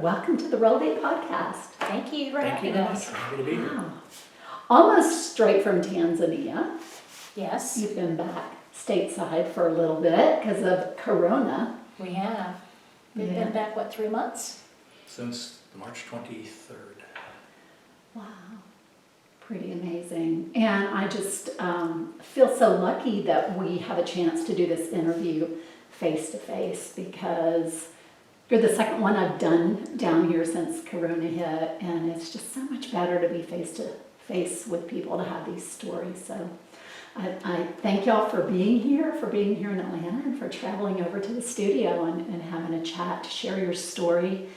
welcome to the Relevate podcast. Thank you for Thank you having very much. us. Happy to be here. Wow. Almost straight from Tanzania. Yes, You've been back stateside for a little bit because of Corona. we have. We've Yeah. been back, what, 3 months? Since March 23rd. Wow, pretty amazing. And I just feel so lucky that we have a chance to do this interview face to face because you're the second one I've done down here since Corona hit, and it's just so much better to be face to face with people to have these stories. So I thank y'all for being here in Atlanta, and for traveling over to the studio and having a chat to share your story.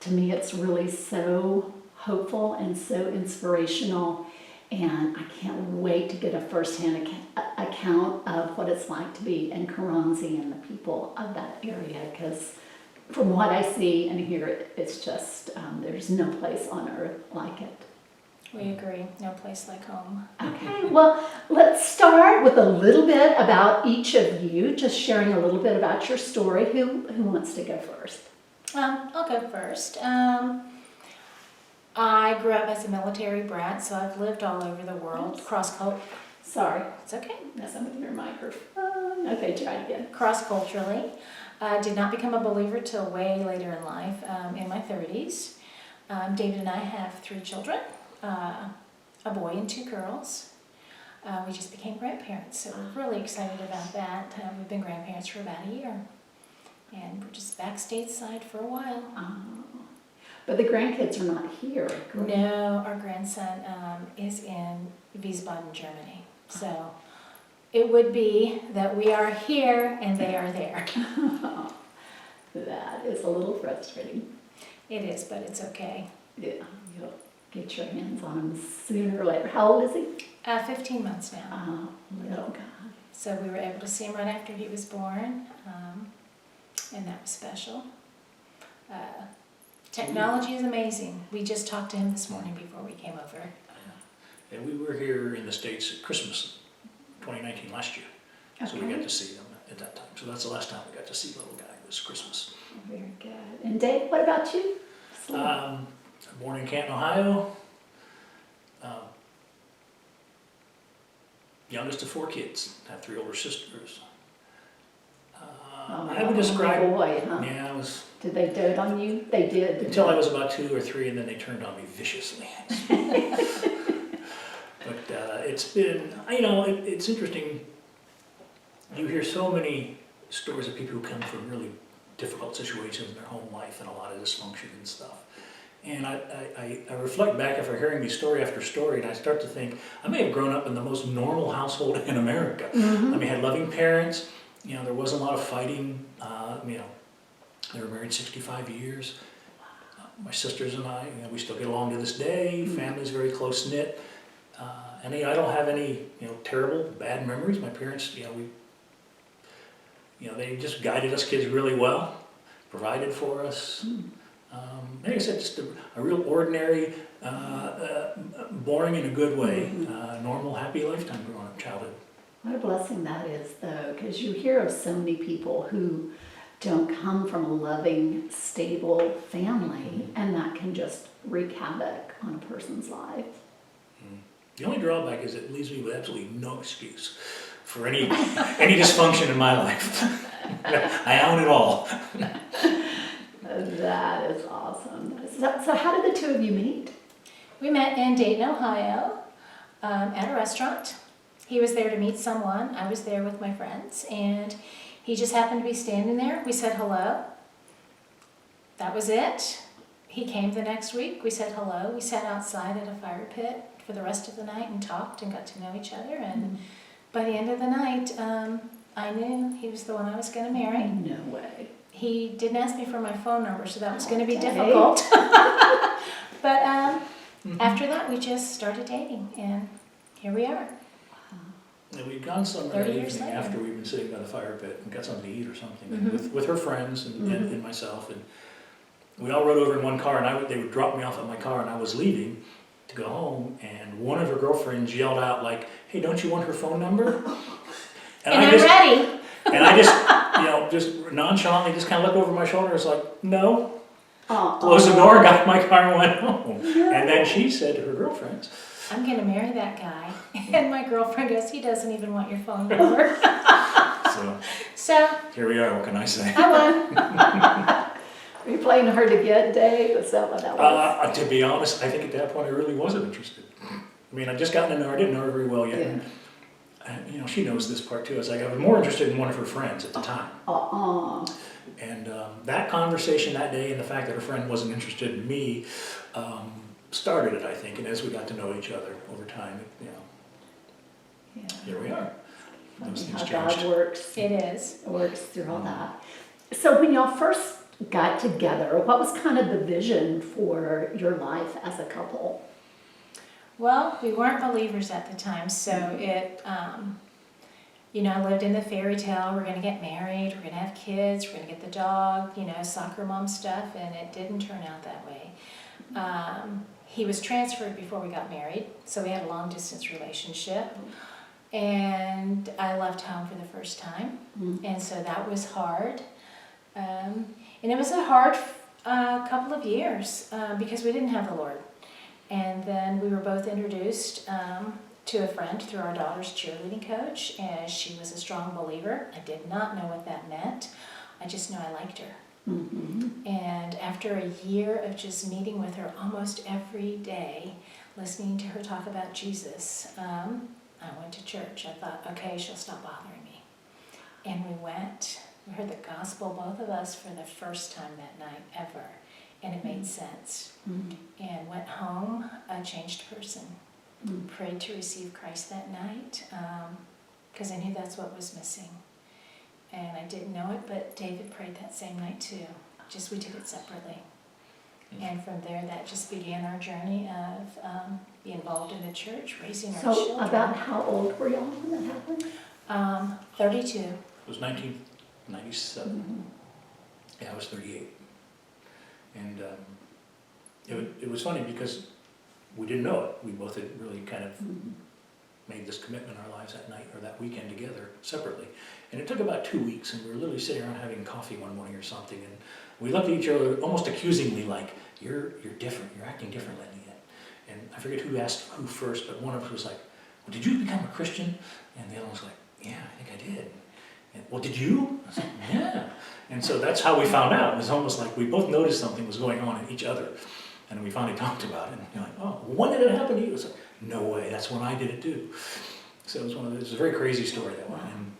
To me, it's really so hopeful and so inspirational, and I can't wait to get a firsthand account of what it's like to be in Karanzi and the people of that area, because from what I see and hear, it's just, there's no place on earth like it. We agree, no place like home. Okay, well, let's start with a little bit about each of you, just sharing a little bit about your story. Who wants to go first? I'll go first. I grew up as a military brat, so I've lived all over the world. Sorry, It's okay. messing with your microphone. Okay, try it again. Cross-culturally. Did not become a believer till way later in life, in my 30s. David and I have 3 children, a boy and 2 girls. We just became grandparents, so we're really excited about that. We've been grandparents for about a year, and we're just back stateside for a while. But the grandkids are not here. correct? No, our grandson is in Wiesbaden, Germany. So it would be that we are here and they are there. That is a little frustrating. It is, but it's okay. Yeah, you'll get your hands on him sooner or later. How old is he? 15 months now. Oh, little God. So we were able to see him right after he was born, and that was special. Technology is amazing. We just talked to him this morning before we came over. And we were here in the States at Christmas 2019 last year. So we got to see them at that time. So that's the last time we got to see little guy was Christmas. Very good. And Dave, what about you? Born in Canton, Ohio. Youngest of 4 kids. Have 3 older sisters. I would describe. Boy, huh? Yeah, I was. Did they dote on you? They did. Until I was about 2 or 3, and then they turned on me viciously. But it's been, it's interesting. You hear so many stories of people who come from really difficult situations in their home life and a lot of dysfunction and stuff. And I reflect back after hearing these story after story, and I start to think, I may have grown up in the most normal household in America. Mm-hmm. I mean, I had loving parents. There wasn't a lot of fighting. They were married 65 years. My sisters and I, we still get along to this day. Family's very close-knit. And I don't have any, terrible, bad memories. My parents, they just guided us kids really well, provided for us. Like I said, just a real ordinary, boring in a good way, normal, happy lifetime growing up, childhood. What a blessing that is, though, because you hear of so many people who don't come from a loving, stable family, and that can just wreak havoc on a person's life. The only drawback is it leaves me with absolutely no excuse for any dysfunction in my life. I own it all. That is awesome. So how did the 2 of you meet? We met in Dayton, Ohio, at a restaurant. He was there to meet someone. I was there with my friends, and he just happened to be standing there. We said hello. That was it. He came the next week. We said hello. We sat outside at a fire pit for the rest of the night and talked and got to know each other. And by the end of the night, I knew he was the one I was going to marry. No way. He didn't ask me for my phone number, so that was going to be Okay. difficult. But after that, we just started dating, and here we are. And we'd gone somewhere that 30 years evening later. after we'd been sitting by the fire pit and got something to eat or something, Mhm. with her friends and myself. And we all rode over in one car, and they would drop me off at my car, and I was leaving to go home, and one of her girlfriends yelled out like, "Hey, don't you want her phone number?" And I'm ready. And I just, just nonchalantly just kind of looked over my shoulder. It's like, no. closed the door, got in my car and went home. And then she said to her girlfriends, I'm gonna marry that guy. And my girlfriend goes, he doesn't even want your phone number. So, here we are, what can I say? I won. Were you playing hard to get, Dave? Is that what that was? To be honest, I think at that point I really wasn't interested. I mean, I'd just gotten to know her, I didn't know her very well yet. Yeah. She knows this part too. I was like, I was more interested in one of her friends at the time. And that conversation that day and the fact that her friend wasn't interested in me started it, I think. And as we got to know each other over time, here we are. Those things How changed. God works. It is. Works through all that. So when y'all first got together, what was kind of the vision for your life as a couple? Well, we weren't believers at the time, so it, I lived in the fairy tale, we're gonna get married, we're gonna have kids, we're gonna get the dog, soccer mom stuff, and it didn't turn out that way. He was transferred before we got married, so we had a long distance relationship. And I left home for the first time, and so that was hard. And it was a hard couple of years because we didn't have the Lord. And then we were both introduced to a friend through our daughter's cheerleading coach, and she was a strong believer. I did not know what that meant. I just knew I liked her. Mm-hmm. And after a year of just meeting with her almost every day, listening to her talk about Jesus, I went to church. I thought, okay, she'll stop bothering me. And we went. We heard the gospel, both of us, for the first time that night ever. And it made sense. Mm-hmm. And went home a changed person. Prayed to receive Christ that night because I knew that's what was missing. And I didn't know it, but David prayed that same night too. Just we did it separately. And from there, that just began our journey of being involved in the church, raising our children. So about how old were y'all when that happened? 32. It was 1997. Mm-hmm. Yeah, I was 38. And it was funny because we didn't know it. We both had really kind of made this commitment in our lives that night or that weekend together separately. And it took about 2 weeks, and we were literally sitting around having coffee one morning or something, and we looked at each other almost accusingly like, you're different, you're acting differently. And I forget who asked who first, but one of us was like, well, did you become a Christian? And the other one was like, yeah, I think I did. And, well, did you? I was like, yeah. And so that's how we found out. It was almost like we both noticed something was going on in each other. And we finally talked about it. And you're like, oh, when did it happen to you? It was like, no way, that's when I did it too. So it was it was a very crazy story, that one. And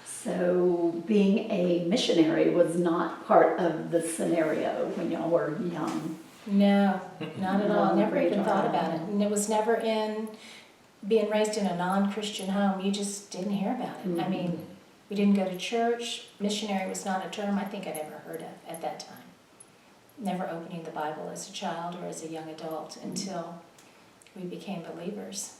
so being a missionary was not part of the scenario when y'all were young. No, not at all. No, Never even radar. thought about it. And it was never in being raised in a non-Christian home. You just didn't hear about it. I mean, we didn't go to church. Missionary was not a term I think I'd ever heard of at that time. Never opening the Bible as a child or as a young adult until we became believers.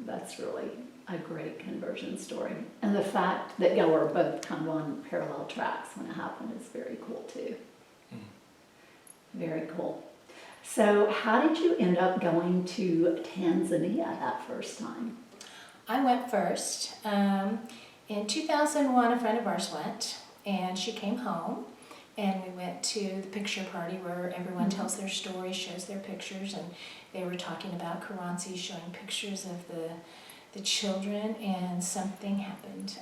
That's really a great conversion story. And the fact that y'all were both kind of on parallel tracks when it happened is very cool too. Very cool. So how did you end up going to Tanzania that first time? I went first. In 2001, a friend of ours went, and she came home, and we went to the picture party where everyone tells their story, shows their pictures, and they were talking about Karanzi, showing pictures of the children, and something happened.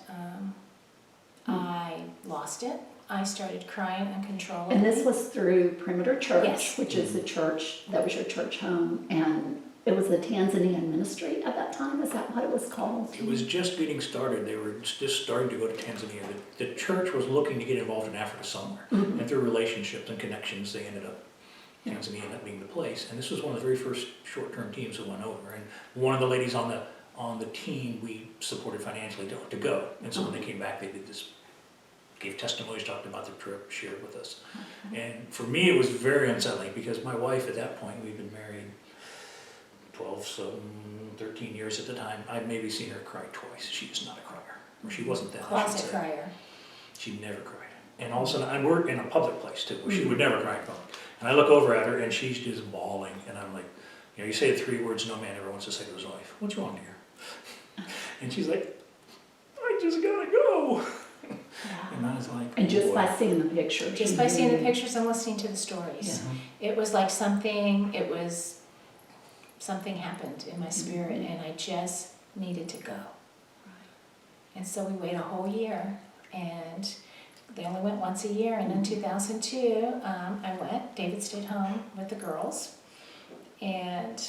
I lost it. I started crying uncontrollably. And this was through Perimeter Church, Yes. which is the church, that was your church home, and it was the Tanzanian ministry at that time, is that what it was called? it was just getting started. They were just starting to go to Tanzania. The church was looking to get involved in Africa somewhere. And through relationships and connections, they ended up, Tanzania ended up being the place. And this was one of the very first short-term teams that went over. And one of the ladies on the team we supported financially to go. And so when they came back, they did this, gave testimonies, talked about their trip, shared with us. And for me, it was very unsettling because my wife at that point, we'd been married 13 years at the time. I'd maybe seen her cry twice. She was not a crier. Or she wasn't then. I should Closet say. crier. She never cried. And all of a sudden, and we're in a public place too, where she would never cry in public. And I look over at her and she's just bawling. And I'm like, you say the 3 words no man ever wants to say to his wife. What's wrong, dear? And she's like, I just gotta go. And And I was like, And just boy. by seeing the pictures. Just by seeing the pictures and listening to the stories. Yeah. It was like something happened in my spirit, and I just needed to go. And so we waited a whole year, and they only went once a year, and in 2002, I went. David stayed home with the girls, and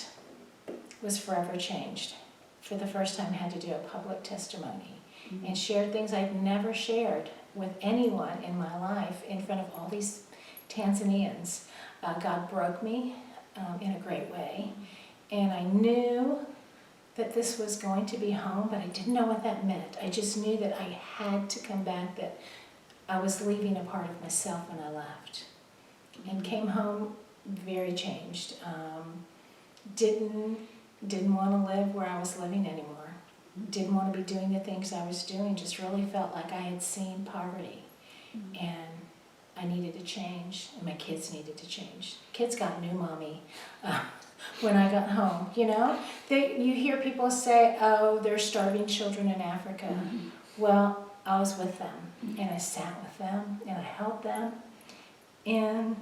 was forever changed. For the first time, had to do a public testimony, and shared things I'd never shared with anyone in my life in front of all these Tanzanians. God broke me in a great way, and I knew that this was going to be home, but I didn't know what that meant. I just knew that I had to come back, that I was leaving a part of myself when I left. And came home very changed. Didn't want to live where I was living anymore. Didn't want to be doing the things I was doing. Just really felt like I had seen poverty. And I needed to change, and my kids needed to change. Kids got new mommy when I got home, you know? You hear people say, oh, there's starving children in Africa. Well, I was with them, and I sat with them, and I helped them, and,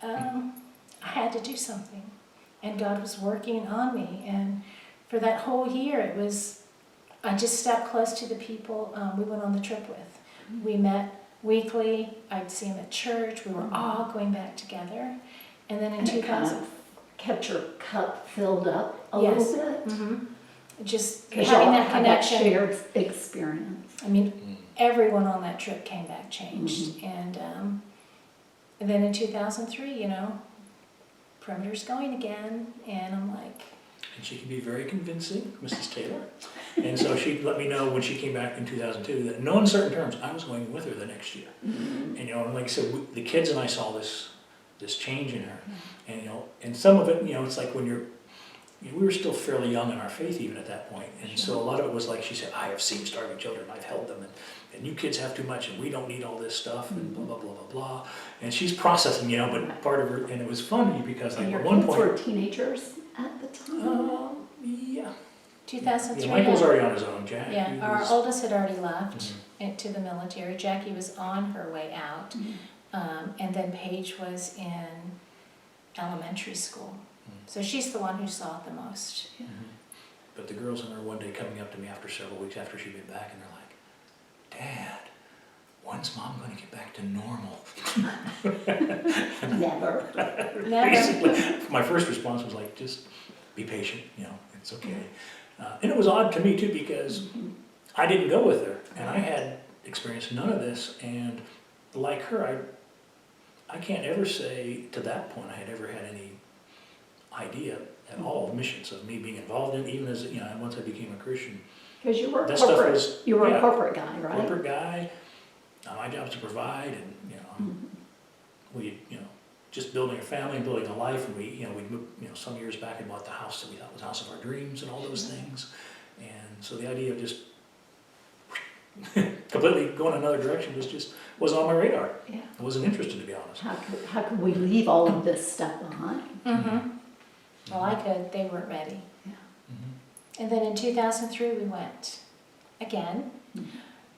I had to do something. And God was working on me, and for that whole year, I just stuck close to the people we went on the trip with. We met weekly. I'd see them at church. We were all going back together. And then in And it kind 2000, of kept your cup filled up a Yes. little bit. just Because having y'all that had that connection. shared experience. I mean, everyone on that trip came back changed. And then in 2003, you know, perimeter's going again, and I'm like, And she could be very convincing, Mrs. Taylor. And so she let me know when she came back in 2002 that in no uncertain terms, I was going with her the next year. And you know, and like I said, the kids and I saw this change in her. And you know, and some of it, you know, it's like when we were still fairly young in our faith even at that point. And so a lot of it was like she said, I have seen starving children, I've held them, and you kids have too much, and we don't need all this stuff, and blah, blah, blah, blah, blah. And she's processing, you know, but part of her, and it was funny because like And your at one kids point. were teenagers at the time? Yeah. 2003. Yeah, Michael's already on his own, Jack. he Yeah, our was- oldest had already left to the military. Jackie was on her way out. And then Paige was in elementary school. So she's the one who saw it the most. But the girls in there one day coming up to me after several weeks after she'd been back, and they're like, Dad, when's Mom going to get back to normal? Never. Never. Basically, my first response was like, just be patient, you know, it's okay. And it was odd to me too, because I didn't go with her, and I had experienced none of this, and like her, I can't ever say to that point I had ever had any idea at all of missions, of me being involved in, even as, you know, once I became a Christian. Because you were That stuff corporate. was- You were yeah. a corporate guy, right? Corporate guy, my job is to provide, and, you know, we, you know, just building a family and building a life, and we moved, you know, some years back and bought the house that we thought was the house of our dreams and all those things. And so the idea of just completely going another direction was on my radar. Yeah. I wasn't interested, to be honest. How could we leave all of this stuff behind? Well, I could. They weren't ready. Yeah. And then in 2003, we went again.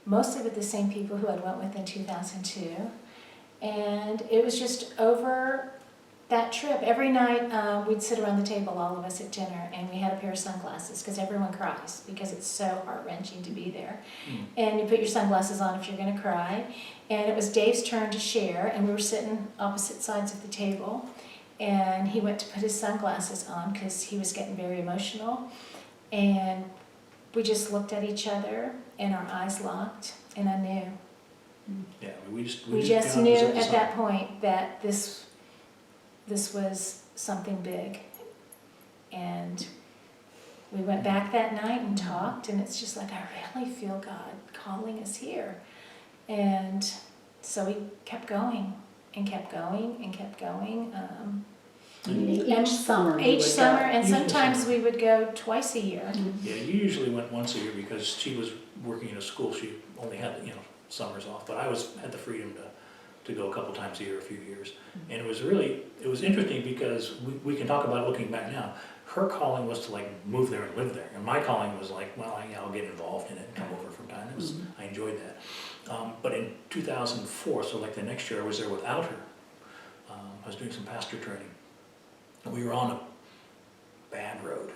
Most of it the same people who I'd went with in 2002. And it was just over that trip. Every night we'd sit around the table, all of us at dinner, and we had a pair of sunglasses because everyone cries because it's so heart-wrenching to be there. And you put your sunglasses on if you're going to cry. And it was Dave's turn to share, and we were sitting opposite sides of the table. And he went to put his sunglasses on because he was getting very emotional. And we just looked at each other, and our eyes locked, and I knew. Yeah, we just We just knew at that point that this was something big. And we went back that night and talked, and it's just like, I really feel God calling us here. And so we kept going and kept going and kept going. Each summer. you Each would summer, go. and Each sometimes summer. we would go twice a year. Yeah, you usually went once a year because she was working in a school. She only had, you know, summers off, but I had the freedom to go a couple times a year, a few years. And it was interesting because we can talk about it looking back now. Her calling was to like move there and live there. And my calling was like, well, I'll get involved in it and come over from time. I enjoyed that. But in 2004, so like the next year, I was there without her. I was doing some pastor training. And we were on a bad road,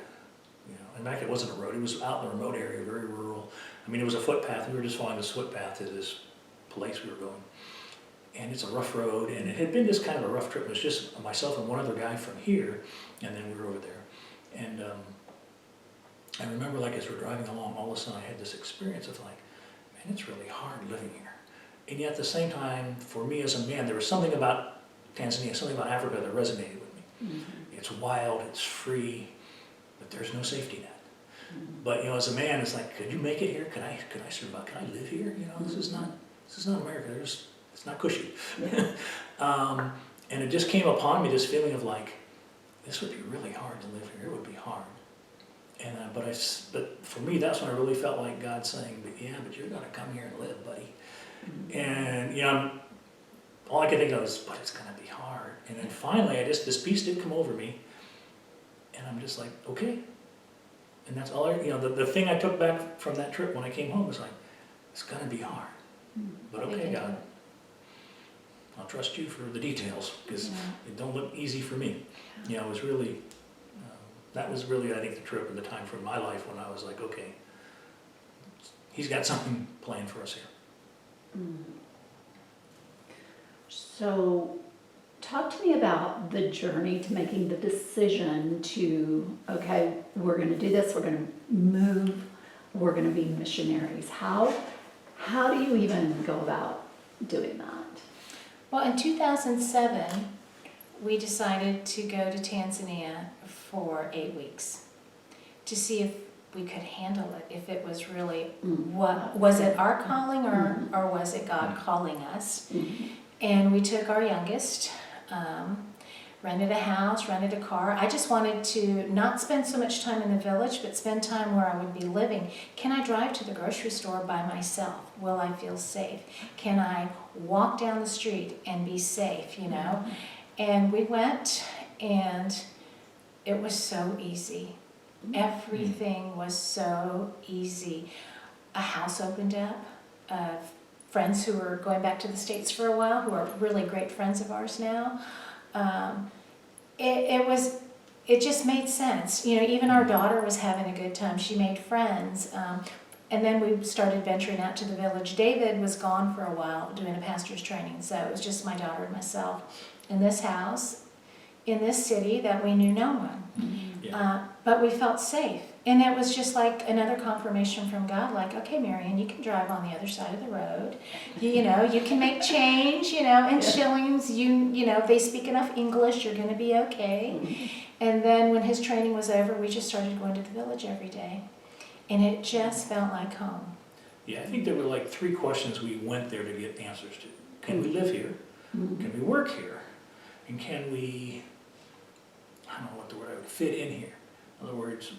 you know. In fact, it wasn't a road, it was out in a remote area, very rural. I mean, it was a footpath. We were just following this footpath to this place we were going. And it's a rough road, and it had been just kind of a rough trip. It was just myself and one other guy from here, and then we were over there. And I remember, like, as we're driving along, all of a sudden I had this experience of like, man, it's really hard living here. And yet at the same time, for me as a man, there was something about Tanzania, something about Africa that resonated with me. Mm-hmm. It's wild, it's free, but there's no safety net. Mm-hmm. But, you know, as a man, it's like, could you make it here? Could I survive? Can I live here? You know, this is not America. It's not cushy. Yeah. And it just came upon me, this feeling of like, this would be really hard to live here. It would be hard. And but for me, that's when I really felt like God saying, but you're gonna come here and live, buddy. Mm-hmm. And you know, all I could think of was, but it's gonna be hard. And then finally, this peace did come over me, and I'm just like, okay. And that's all the thing I took back from that trip when I came home was like, it's gonna be hard, but okay, God, I'll trust you for the details, because it don't look easy for me. You know, it was really, that was really, I think, the trip or the time for my life when I was like, okay, he's got something planned for us here. So talk to me about the journey to making the decision to, okay, we're going to do this, we're going to move, we're going to be missionaries. How do you even go about doing that? Well, in 2007, we decided to go to Tanzania for 8 weeks to see if we could handle it, if it was really, was it our calling or was it God calling us? Mm-hmm. And we took our youngest, rented a house, rented a car. I just wanted to not spend so much time in the village, but spend time where I would be living. Can I drive to the grocery store by myself? Will I feel safe? Can I walk down the street and be safe, you know? Mm-hmm. And we went, and it was so easy. Everything was so easy. A house opened up. Friends who were going back to the States for a while, who are really great friends of ours now. It just made sense. You know, even our daughter was having a good time. She made friends. And then we started venturing out to the village. David was gone for a while doing a pastor's training, so it was just my daughter and myself in this house, in this city that we knew no one. Mm-hmm. Yeah. But we felt safe. And it was just like another confirmation from God, like, okay, Marion, you can drive on the other side of the road. You know, you can make change, you know, in shillings. You know, they speak enough English, you're going to be okay. Mm-hmm. And then when his training was over, we just started going to the village every day. And it just felt like home. Yeah, I think there were like 3 questions we went there to get answers to. Can we live here? Mm-hmm. Can we work here? And can we, I don't know what the word I would, fit in here? In other words,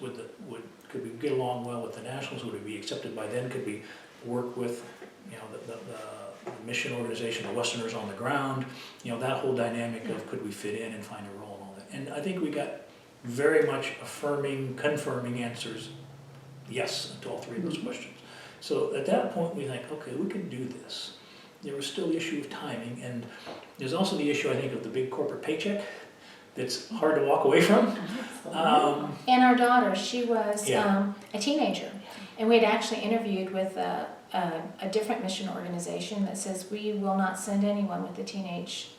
could we get along well with the nationals? Would we be accepted by them? Could we work with, you know, the mission organization, the Westerners on the ground? You know, that whole dynamic of could we fit in and find a role and all that. And I think we got very much confirming answers, yes, to all 3 of those questions. So at that point, we think, okay, we can do this. There was still the issue of timing, and there's also the issue, I think, of the big corporate paycheck that's hard to walk away from. And our daughter, she was a teenager, and we had actually interviewed with a different mission organization that says we will not send anyone with a teenage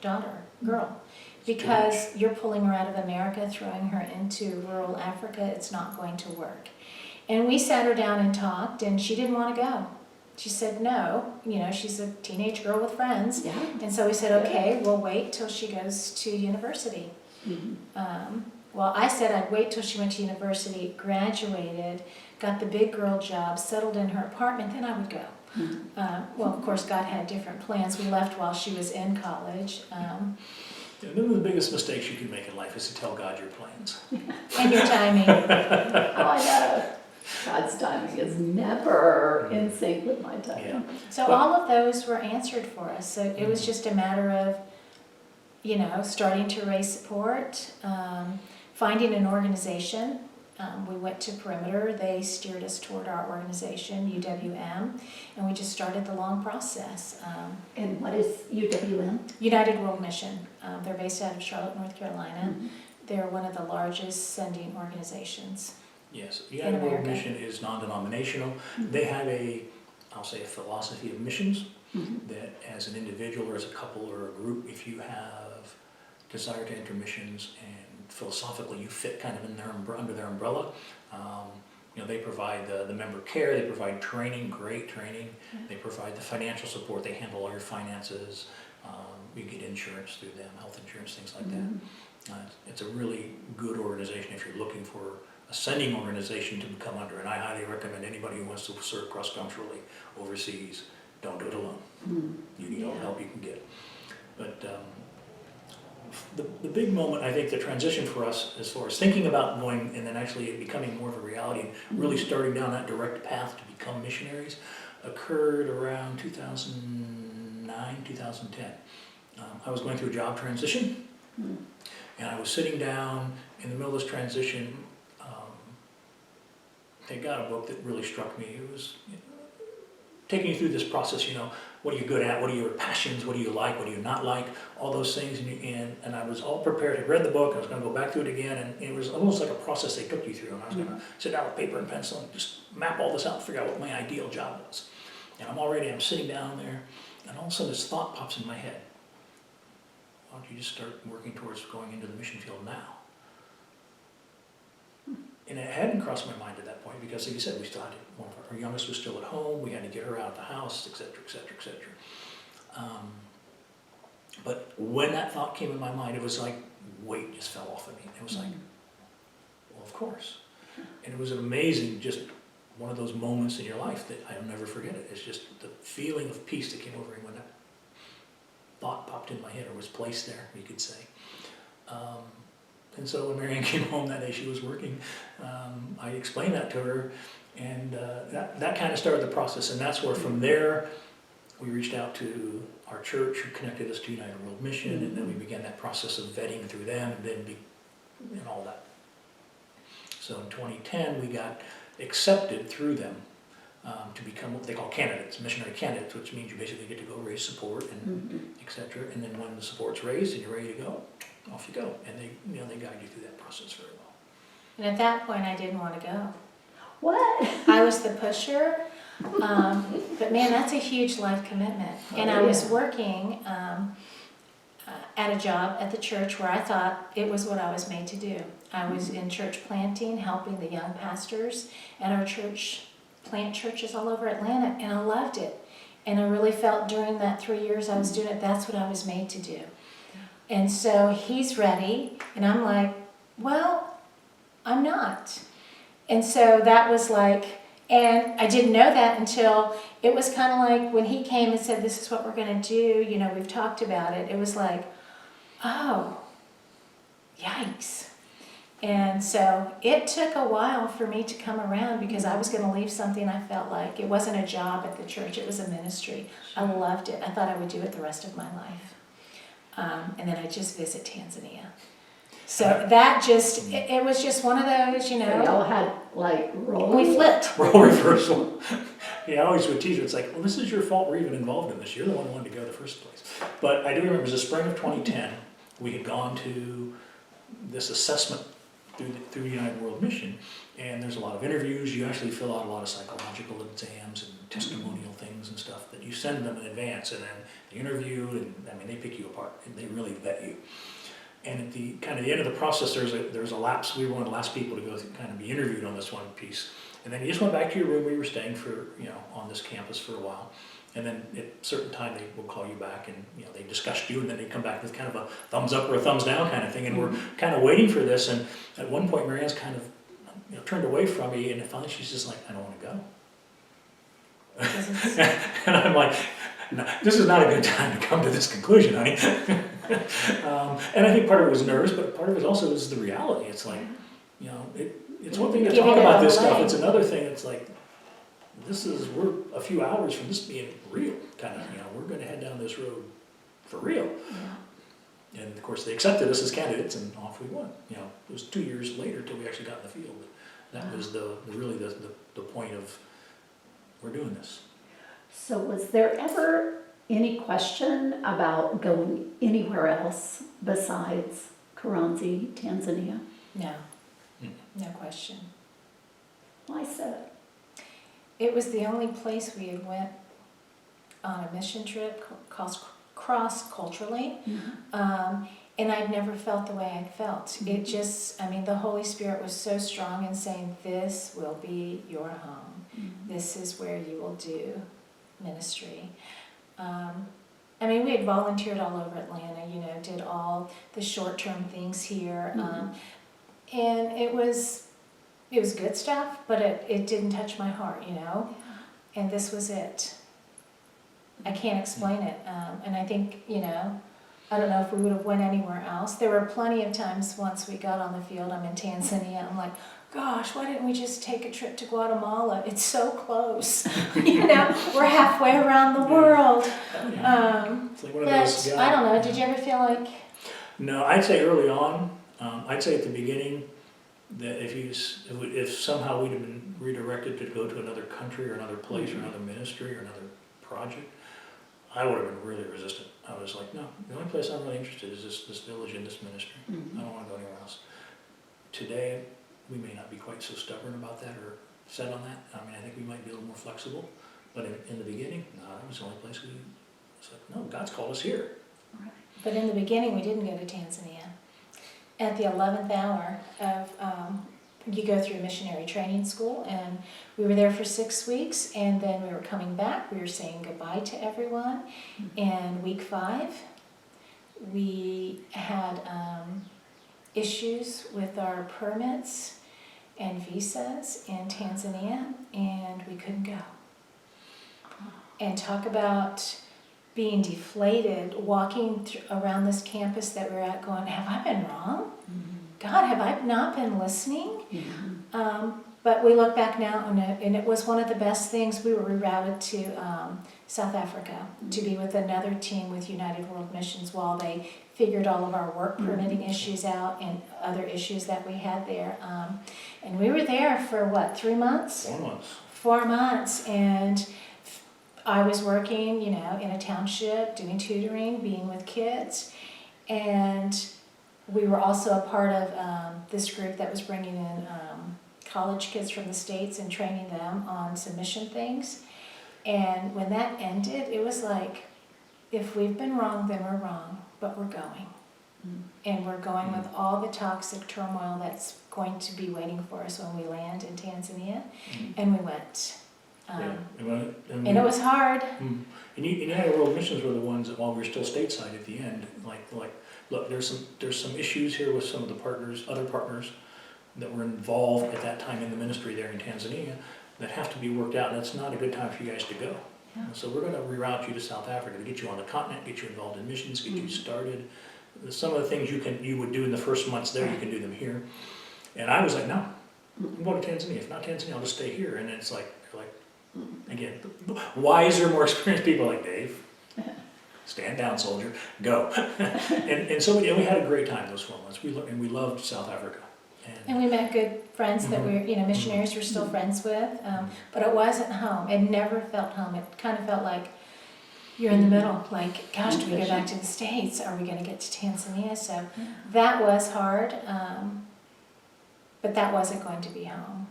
girl, because you're pulling her out of America, throwing her into rural Africa. It's not going to work. And we sat her down and talked, and she didn't want to go. She said no, you know, she's a teenage girl with friends. Yeah. And so we said, okay, we'll wait till she goes to university. Mm-hmm. Well, I said I'd wait till she went to university, graduated, got the big girl job, settled in her apartment, then I would go. Mm-hmm. Well, of course, God had different plans. We left while she was in college. One of the biggest mistakes you can make in life is to tell God your plans. And your timing. Oh, I know. God's timing is never in sync with my timing. Yeah. So all of those were answered for us. So it was just a matter of, you know, starting to raise support, finding an organization. We went to Perimeter. They steered us toward our organization, UWM, and we just started the long process. And what is UWM? United World Mission. They're based out of Charlotte, North Carolina. Mhm. They're one of the largest sending organizations. Yes, the United World America. Mission is non-denominational. Mhm. They have I'll say a philosophy of missions Mhm. that as an individual or as a couple or a group, if you have desire to enter missions and philosophically you fit kind of in under their umbrella, they provide the member care, they provide training, great training, they provide the financial support, they handle all your finances, you get insurance through them, health insurance, things like that. It's a really good organization if you're looking for a sending organization to become under, and I highly recommend anybody who wants to serve cross-culturally overseas, don't do it alone. You need all the help you can get. But the big moment, I think the transition for us as far as thinking about going and then actually it becoming more of a reality and really starting down that direct path to become missionaries occurred around 2009, 2010. I was going through a job transition, and I was sitting down in the middle of this transition. They got a book that really struck me. It was taking you through this process, what are you good at, what are your passions, what do you like, what do you not like, all those things, and I was all prepared. I read the book, I was going to go back through it again, and it was almost like a process they took you through, and I was going to sit down with paper and pencil and just map all this out and figure out what my ideal job was. And I'm sitting down there, and all of a sudden this thought pops in my head. Why don't you just start working towards going into the mission field now? And it hadn't crossed my mind at that point because, like you said, we still had one of our youngest was still at home. We had to get her out of the house, et cetera, et cetera, et cetera. But when that thought came in my mind, it was like weight just fell off of me. It was like, well, of course. And it was an amazing, just one of those moments in your life that I'll never forget it. It's just the feeling of peace that came over me when that thought popped in my head or was placed there, you could say. And so when Marianne came home that day, she was working, I explained that to her, and that kind of started the process. And that's where from there, we reached out to our church who connected us to United World Mission, and then we began that process of vetting through them and all that. So in 2010, we got accepted through them to become what they call candidates, missionary candidates, which means you basically get to go raise support and et cetera. And then when the support's raised and you're ready to go, off you go. And they guide you through that process very well. And at that point, I didn't want to go. What? I was the pusher, but man, that's a huge life commitment. And I was working at a job at the church where I thought it was what I was made to do. I was in church planting, helping the young pastors at our church, plant churches all over Atlanta, and I loved it. And I really felt during that 3 years I was doing it, that's what I was made to do. And so he's ready, and I'm like, well, I'm not. And so that was like, and I didn't know that until it was kind of like when he came and said, this is what we're going to do, we've talked about it. It was like, oh, yikes. And so it took a while for me to come around because I was going to leave something I felt like. It wasn't a job at the church, it was a ministry. I loved it. I thought I would do it the rest of my life. And then I just visit Tanzania. So that just, it was just one of those, We all had like roles. we flipped. Role reversal. Yeah, I always would tease her. It's like, well, this is your fault we're even involved in this. You're the one who wanted to go in the first place. But I do remember it was the spring of 2010. We had gone to this assessment through United World Mission, and there's a lot of interviews. You actually fill out a lot of psychological exams and testimonial things and stuff that you send them in advance, and then the interview, and they pick you apart, and they really vet you. And at the kind of the end of the process, there's a lapse. We were one of the last people to go through, kind of be interviewed on this one piece, and then you just went back to your room where you were staying for on this campus for a while. And then at a certain time, they will call you back and, they discussed you, and then they come back with kind of a thumbs up or a thumbs down kind of thing. And we're kind of waiting for this. And at one point, Marianne's kind of, turned away from me, and finally she's just like, I don't want to go. And I'm like, no, this is not a good time to come to this conclusion, honey. And I think part of it was nerves, but part of it also was the reality. It's like, it's one thing to talk about this stuff. It's another thing. It's like, we're a few hours from this being real, kind of, we're going to head down this road for real. Yeah. And of course they accepted us as candidates and off we went. It was 2 years later till we actually got in the field. That was really the point of, we're doing this. So was there ever any question about going anywhere else besides Karanzi, Tanzania? No, Mm. no question. Why so? It was the only place we had went on a mission trip cross-culturally. And I'd never felt the way I'd felt. It just, I mean, the Holy Spirit was so strong in saying, this will be your home. This is where you will do ministry. I mean, we had volunteered all over Atlanta, you know, did all the short-term things here. And it was good stuff, but it didn't touch my heart, you know? And this was it. I can't explain it. And I think, you know, I don't know if we would have went anywhere else. There were plenty of times once we got on the field, I'm in Tanzania, I'm like, gosh, why didn't we just take a trip to Guatemala? It's so close. You know, we're halfway around the world. It's like one of those But I don't know, did you ever feel like? No, I'd say early on, I'd say at the beginning, that if somehow we'd have been redirected to go to another country or another place or another ministry or another project, I would have been really resistant. I was like, no, the only place I'm really interested is this village and this ministry. I don't want to go anywhere else. Today, we may not be quite so stubborn about that or set on that. I mean, I think we might be a little more flexible. But in the beginning, no, that was the only place it's like, no, God's called us here. Right. But in the beginning, we didn't go to Tanzania. At the 11th hour of, you go through missionary training school, and we were there for 6 weeks, and then we were coming back. We were saying goodbye to everyone. And week 5, we had issues with our permits and visas in Tanzania, and we couldn't go. And talk about being deflated, walking around this campus that we were at going, have I been wrong? God, have I not been listening? But we look back now, and it was one of the best things. We were rerouted to South Africa to be with another team with United World Missions while they figured all of our work permitting issues out and other issues that we had there. And we were there for what, 3 months? 4 months. 4 months, and I was working, you know, in a township, doing tutoring, being with kids, and we were also a part of this group that was bringing in college kids from the States and training them on some mission things. And when that ended, it was like, if we've been wrong, then we're wrong, but we're going. And we're going with all the toxic turmoil that's going to be waiting for us when we land in Tanzania. And we went. And it was hard. And United World Missions were the ones that, while we were still stateside at the end, like, look, there's some issues here with some of the other partners that were involved at that time in the ministry there in Tanzania that have to be worked out, and it's not a good time for you guys to go. Yeah. So we're going to reroute you to South Africa to get you on the continent, get you involved in missions, get you started. Some of the things you would do in the first months there, you can do them here. And I was like, no, I'm going to Tanzania. If not Tanzania, I'll just stay here. And it's like, again, wiser, more experienced people like Dave. Stand down, soldier. Go. and so we had a great time those 4 months. We loved South Africa. And we met good friends that we're, you know, missionaries we're still friends with. But it wasn't home. It never felt home. It kind of felt like you're in the middle. Like, gosh, do we go back to the States? Are we going to get to Tanzania? So that was hard. But that wasn't going to be home.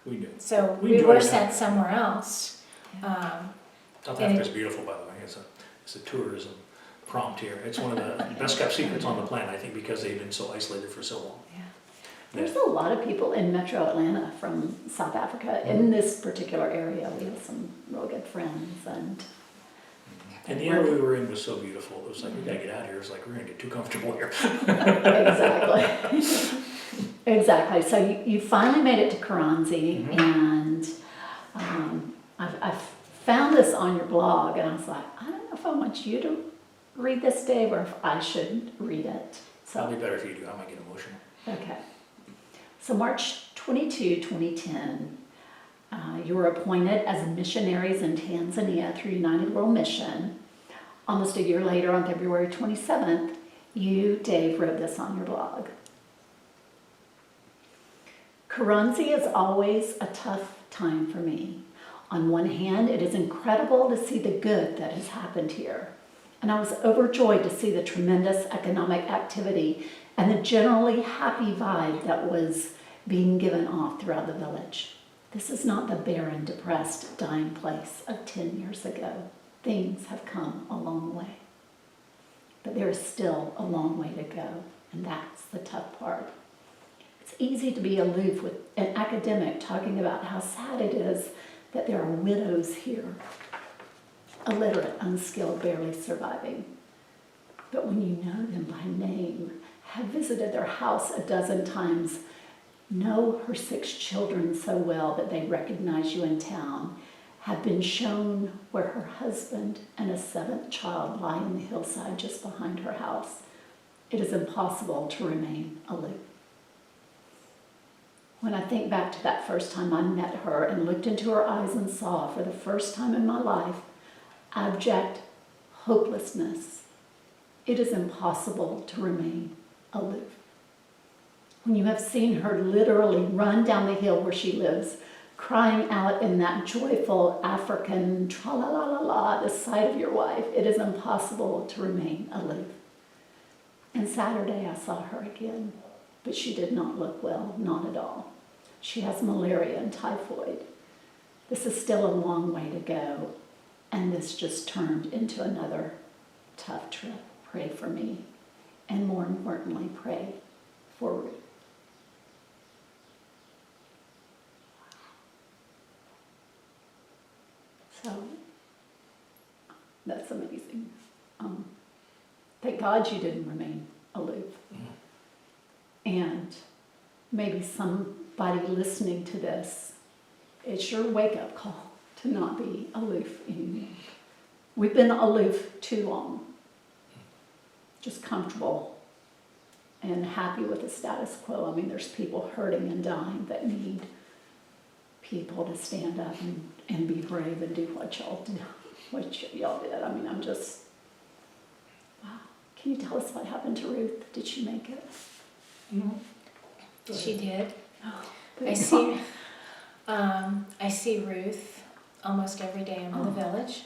We do. So we were sent somewhere else. South Africa's beautiful, by the way. It's a tourism prompt here. It's one of the best kept secrets on the planet, I think, because they've been so isolated for so long. Yeah. There's a lot of people in Metro Atlanta from South Africa. In this particular area, we have some real good friends. And the area we were in was so beautiful. It was like, we gotta get out of here. It was like, we're gonna get too comfortable here. Exactly. Exactly. So you finally made it to Karanzi, and I found this on your blog, and I was like, I don't know if I want you to read this, Dave, or if I should read it. So Probably better if you do. I might get emotional. okay. So March 22, 2010, you were appointed as missionaries in Tanzania through United World Mission. Almost a year later, on February 27th, you, Dave, wrote this on your blog. Karanzi is always a tough time for me. On one hand, it is incredible to see the good that has happened here. And I was overjoyed to see the tremendous economic activity and the generally happy vibe that was being given off throughout the village. This is not the barren, depressed, dying place of 10 years ago. Things have come a long way. But there is still a long way to go, and that's the tough part. It's easy to be aloof with an academic talking about how sad it is that there are widows here, illiterate, unskilled, barely surviving. But when you know them by name, have visited their house a dozen times, know her 6 children so well that they recognize you in town, have been shown where her husband and a 7th child lie in the hillside just behind her house, it is impossible to remain aloof. When I think back to that first time I met her and looked into her eyes and saw, for the first time in my life, abject hopelessness, it is impossible to remain aloof. When you have seen her literally run down the hill where she lives, crying out in that joyful African tra-la-la-la-la, the sight of your wife, it is impossible to remain aloof. And Saturday I saw her again, but she did not look well, not at all. She has malaria and typhoid. This is still a long way to go, and this just turned into another tough trip. Pray for me, and more importantly, pray for Ruth. So, that's amazing. Thank God you didn't remain aloof. And maybe somebody listening to this, it's your wake-up call to not be aloof anymore. We've been aloof too long, just comfortable and happy with the status quo. I mean, there's people hurting and dying that need people to stand up and be brave and do what y'all did. I mean, I'm just, wow. Can you tell us what happened to Ruth? Did she make it? She did. Oh, I see Ruth almost every day in the village.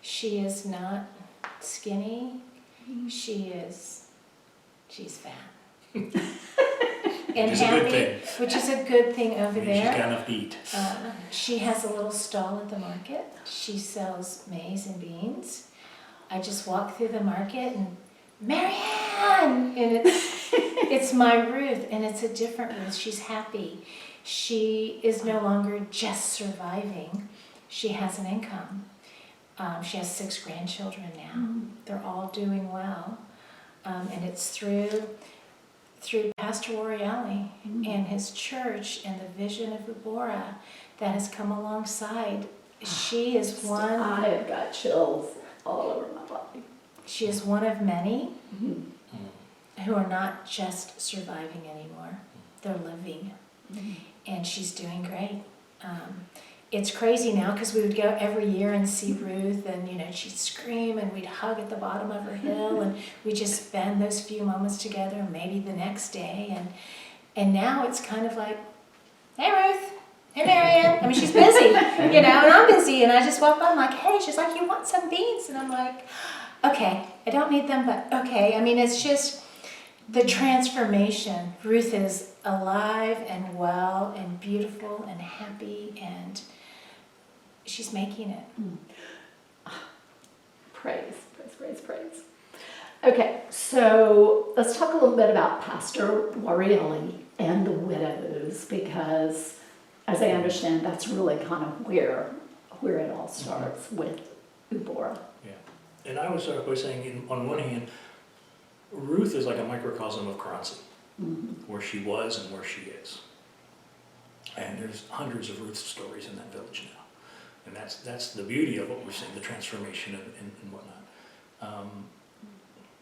She is not skinny. She's fat. And Which is a happy, good thing. which is a good thing over She's there. got enough to eat. She has a little stall at the market. She sells maize and beans. I just walk through the market and Marianne, and it's my Ruth, and it's a different Ruth. She's happy. She is no longer just surviving. She has an income. She has 6 grandchildren now. They're all doing well, and it's through Pastor Orielli and his church and the vision of Ubora that has come alongside. She is one. I have got chills all over my body. She is one of many who are not just surviving anymore. They're living. And she's doing great. It's crazy now because we would go every year and see Ruth, and she'd scream and we'd hug at the bottom of her hill, and we'd just spend those few moments together, maybe the next day. And now it's kind of like, hey Ruth, hey Marianne. I mean, she's busy, and I'm busy, and I just walk by, I'm like, hey, she's like, you want some beans? And I'm like, okay, I don't need them, but okay. I mean, it's just the transformation. Ruth is alive and well and beautiful and happy, and she's making it. Praise. Okay, so let's talk a little bit about Pastor Warieli and the widows, because as I understand, that's really kind of where it all starts with Ubora. Yeah. And I would start by saying, on one hand, Ruth is like a microcosm of Karanzi, where she was and where she is. And there's hundreds of Ruth stories in that village now. And that's the beauty of what we're seeing, the transformation and whatnot.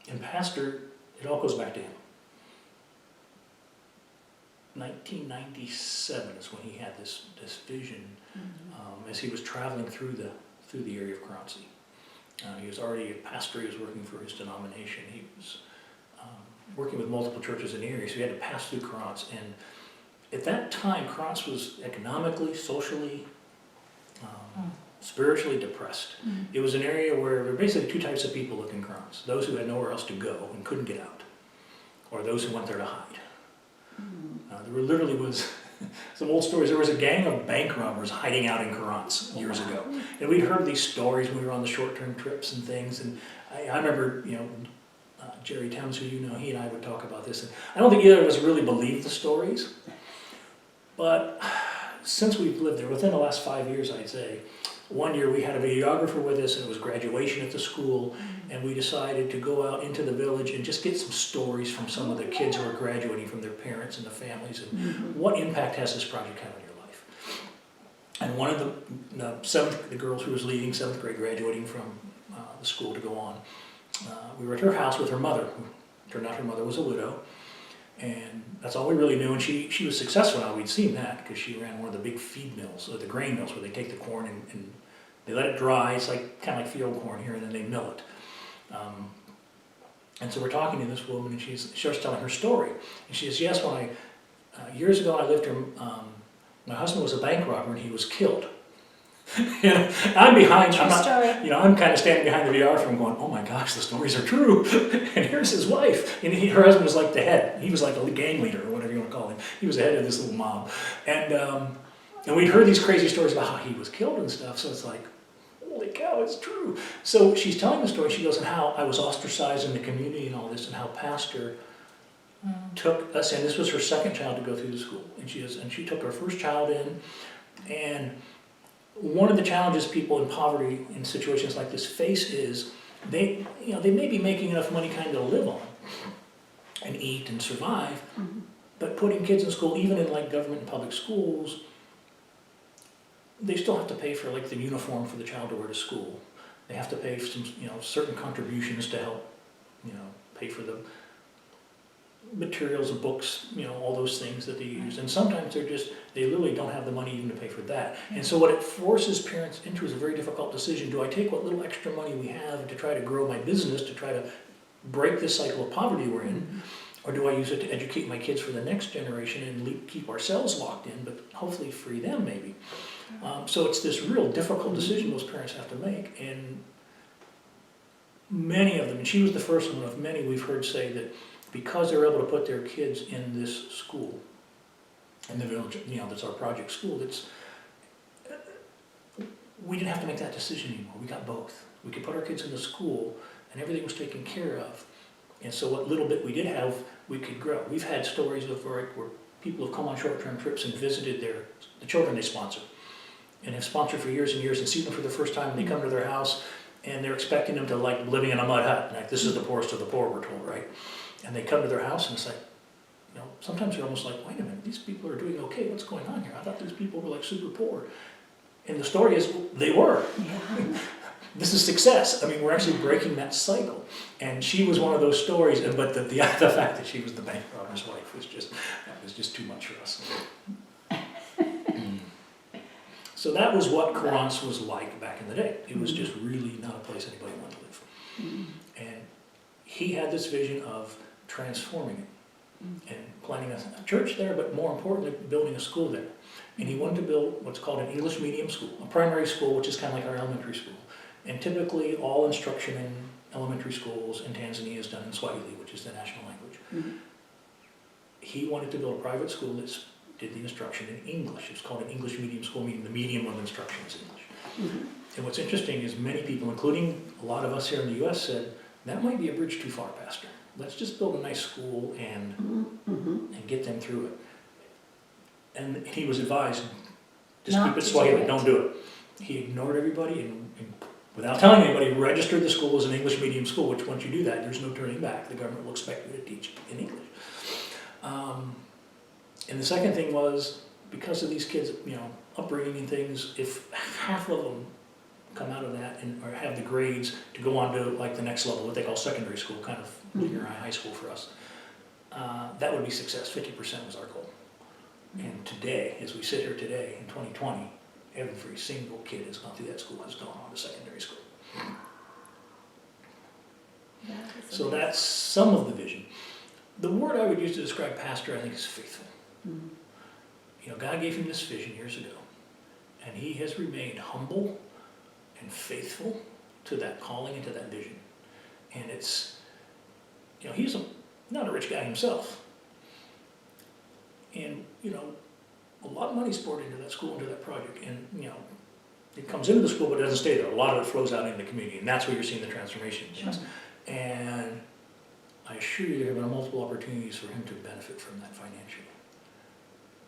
And Pastor, it all goes back to him. 1997 is when he had this vision as he was traveling through the area of Karanzi. He was already a pastor. He was working for his denomination. He was working with multiple churches in the area, so he had to pass through Karanzi. at that time, Cross was economically, socially, spiritually depressed. It was an area where there were basically two types of people lived in Cross. Those who had nowhere else to go and couldn't get out, or those who went there to hide. There literally was, some old stories, there was a gang of bank robbers hiding out in Karans years ago. And we'd heard these stories when we were on the short-term trips and things, and I remember, Jerry Towns, who you know, he and I would talk about this, and I don't think either of us really believed the stories, but since we've lived there, within the last 5 years, I'd say, one year we had a videographer with us, and it was graduation at the school, and we decided to go out into the village and just get some stories from some of the kids who are graduating from their parents and the families, and what impact has this project had on your life. And one of the girls who was leaving 7th grade, graduating from the school to go on, we were at her house with her mother, who turned out her mother was a widow, and that's all we really knew. And she was successful now. We'd seen that because she ran one of the big feed mills, or the grain mills, where they take the corn and they let it dry. It's like kind of like field corn here, and then they mill it. And so we're talking to this woman, and she starts telling her story. And she says, yes, when years ago I lived here, my husband was a bank robber and he was killed. I'm behind, True story. I'm kind of standing behind the VR film going, oh my gosh, the stories are true. And here's his wife. And her husband was like the head. He was like a gang leader, or whatever you want to call him. He was the head of this little mob. And we'd heard these crazy stories about how he was killed and stuff, so it's like, holy cow, it's true. So she's telling the story, she goes, and how I was ostracized in the community and all this, and how pastor took us in. This was her second child to go through the school. And she took her first child in, and one of the challenges people in poverty in situations like this face is they may be making enough money kind of to live on and eat and survive, but putting kids in school, even in like government and public schools, they still have to pay for like the uniform for the child to wear to school. They have to pay for some, certain contributions to help, pay for the materials and books, all those things that they use. And sometimes they literally don't have the money even to pay for that. And so what it forces parents into is a very difficult decision. Do I take what little extra money we have to try to grow my business, to try to break this cycle of poverty we're in, or do I use it to educate my kids for the next generation and keep ourselves locked in, but hopefully free them maybe? So it's this real difficult decision those parents have to make, and many of them, and she was the first one of many we've heard say that because they're able to put their kids in this school, in the village, that's our project school, we didn't have to make that decision anymore. We got both. We could put our kids in the school, and everything was taken care of. And so what little bit we did have, we could grow. We've had stories of where people have come on short-term trips and visited the children they sponsor, and have sponsored for years and years, and see them for the first time, and they come to their house, and they're expecting them to like living in a mud hut. Like, this is the poorest of the poor, we're told, right? And they come to their house, and it's like, sometimes you're almost like, wait a minute, these people are doing okay, what's going on here? I thought these people were like super poor. And the story is, they were. Yeah. This is success. I mean, we're actually breaking that cycle. And she was one of those stories, but the fact that she was the bank robber's wife was just too much for us. So that was what Karans was like back in the day. It was just really not a place anybody wanted to live. And he had this vision of transforming it and planning a church there, but more importantly, building a school there. And he wanted to build what's called an English medium school, a primary school, which is kind of like our elementary school. And typically all instruction in elementary schools in Tanzania is done in Swahili, which is the national language. He wanted to build a private school that did the instruction in English. It's called an English medium school, meaning the medium of instruction is English. And what's interesting is many people, including a lot of us here in the U.S., said, that might be a bridge too far, Pastor. Let's just build a nice school and get them through it. And he was advised, just keep it Swahili, don't do it. He ignored everybody and without telling anybody, registered the school as an English medium school, which once you do that, there's no turning back. The government will expect you to teach in English. And the second thing was, because of these kids, upbringing and things, if half of them come out of that or have the grades to go on to like the next level, what they call secondary school, kind of junior high school for us, that would be success. 50% was our goal. And today, as we sit here today in 2020, every single kid that's gone through that school has gone on to secondary school. So that's some of the vision. The word I would use to describe pastor, I think, is faithful. God gave him this vision years ago, and he has remained humble and faithful to that calling and to that vision. And it's, he's not a rich guy himself. And, a lot of money's poured into that school, into that project, and, it comes into the school, but it doesn't stay there. A lot of it flows out into the community, and that's where you're seeing the transformation. Sure. And I assure you, there have been multiple opportunities for him to benefit from that financially.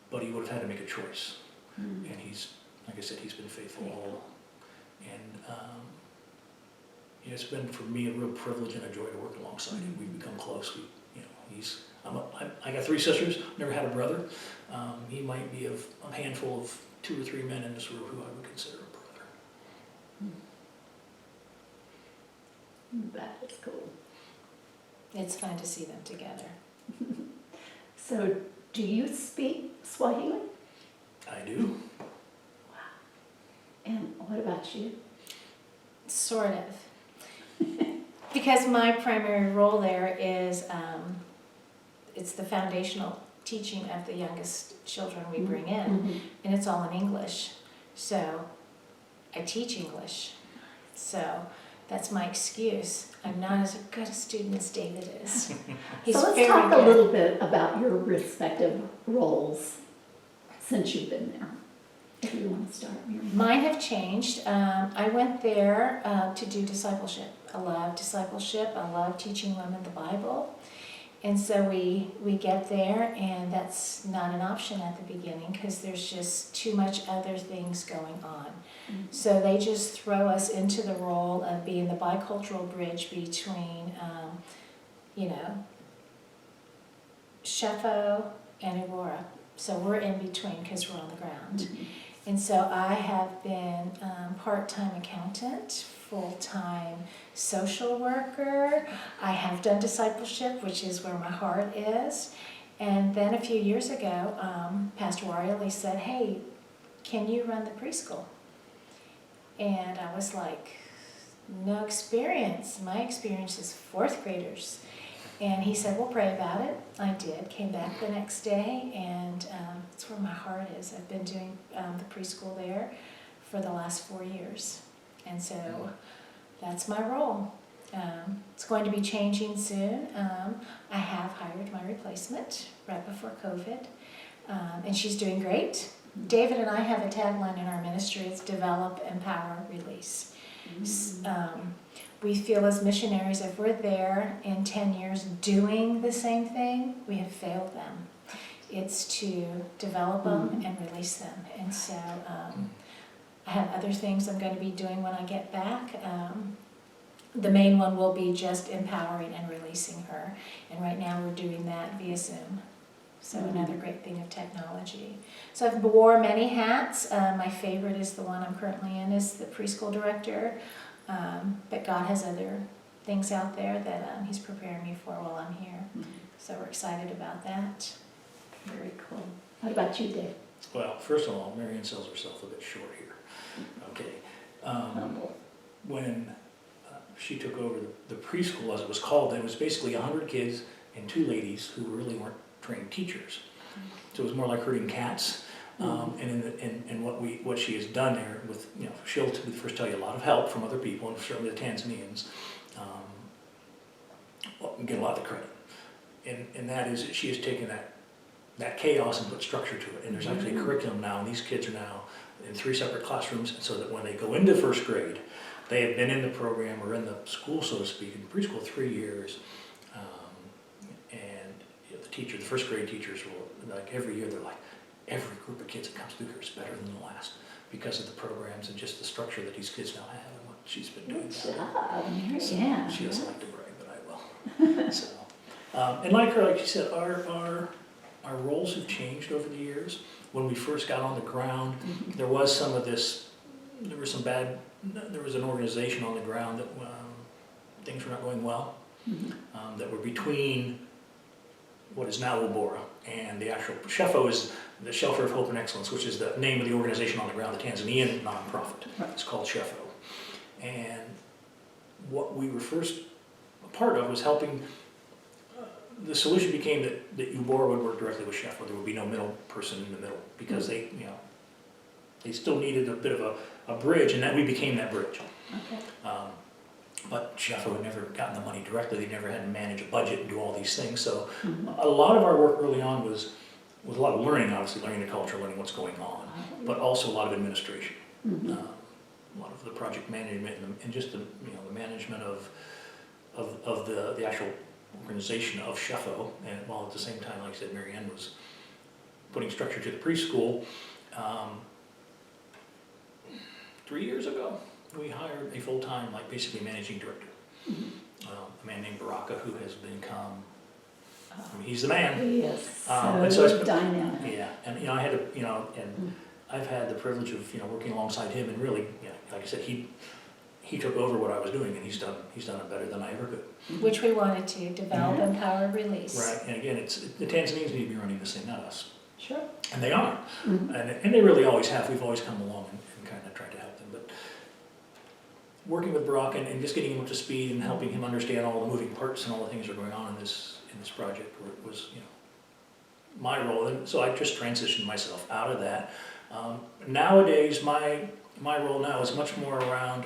But he would have had to make a choice. Mm. And he's, like I said, he's been faithful all along. And it's been for me a real privilege and a joy to work alongside him. We've become close. I got 3 sisters, never had a brother. He might be of a handful of 2 or 3 men in this room who I would consider a brother. That is cool. It's fun to see them together. So, do you speak Swahili? I do. And what about you? Sort of. Because my primary role there is, it's the foundational teaching of the youngest children we bring in, Mhm. and it's all in English. So I teach English. So that's my excuse. I'm not as good a student as David is. He's So let's very talk a good. little bit about your respective roles since you've been there. If you want to start, Mary. Mine have changed. I went there to do discipleship. I love discipleship. I love teaching women the Bible. And so we get there, and that's not an option at the beginning because there's just too much other things going on. Mhm. So they just throw us into the role of being the bicultural bridge between, Shefo and Aurora. So we're in between because we're on the ground. Mhm. And so I have been part-time accountant, full-time social worker. I have done discipleship, which is where my heart is. And then a few years ago, Pastor Wiley said, "Hey, can you run the preschool?" And I was like, no experience. My experience is 4th graders. And he said, "We'll pray about it." I did. Came back the next day, and that's where my heart is. I've been doing the preschool there for the last 4 years. And so that's my role. It's going to be changing soon. I have hired my replacement right before COVID, and she's doing great. David and I have a tagline in our ministry. It's develop, empower, release. We feel as missionaries, if we're there in 10 years doing the same thing, we have failed them. It's to develop them and release them. And so I have other things I'm going to be doing when I get back. The main one will be just empowering and releasing her. And right now we're doing that via Zoom. So another great thing of technology. So I've wore many hats. My favorite is the one I'm currently in, is the preschool director. But God has other things out there that He's preparing me for while I'm here. So we're excited about that. Very cool. What about you, Dave? Well, first of all, Marianne sells herself a bit short here. Okay. Humble. When she took over the preschool, as it was called, it was basically 100 kids and 2 ladies who really weren't trained teachers. So it was more like herding cats. And what she has done there with, she'll first tell you a lot of help from other people, and certainly the Tanzanians get a lot of the credit. And that is that she has taken that chaos and put structure to it. And there's actually a curriculum now, and these kids are now in 3 separate classrooms, and so that when they go into 1st grade, they have been in the program or in the school, so to speak, in preschool 3 years. And the 1st grade teachers will, like every year, they're like, every group of kids that comes through here is better than the last because of the programs and just the structure that these kids now have and what she's been doing. Good job, Mary. So Yeah. she doesn't like to brag, but I will. So, and like her, like she said, our roles have changed over the years. When we first got on the ground, there was some of this, there was an organization on the ground that things were not going well, that were between what is now Ubora and the actual Shefo is the Shelter of Hope and Excellence, which is the name of the organization on the ground, the Tanzanian nonprofit. Right. It's called Shefo. And what we were first a part of was helping the solution became that Ubora would work directly with Sheffield. There would be no middle person in the middle, because they, you know, they still needed a bit of a bridge, and that we became that bridge. Okay. But Sheffield had never gotten the money directly. They never had to manage a budget and do all these things. So Mhm. a lot of our work early on was a lot of learning, obviously, learning the culture, learning what's going on, but also a lot of administration. Mhm. A lot of the project management and just the, you know, the management of the actual organization of Sheffield. And while at the same time, like I said, Mary Ann was putting structure to the preschool. 3 years ago, we hired a full-time, like basically managing director, a man named Baraka, who has become, I mean, he's the man. He is And so so dynamic. Yeah, and you know, I had to, you know, and I've had the privilege of, you know, working alongside him, and really, you know, like I said, he took over what I was doing, and he's done it better than I ever could. Which we wanted to develop, empower, release. Right, and again, it's the Tanzanians need to be running this thing, not us, Sure. and they are, Mhm. and they really always have. We've always come along and kind of tried to help them, but working with Brock and just getting him up to speed and helping him understand all the moving parts and all the things that are going on in this project was, you know, my role. And so I just transitioned myself out of that. Nowadays, my role now is much more around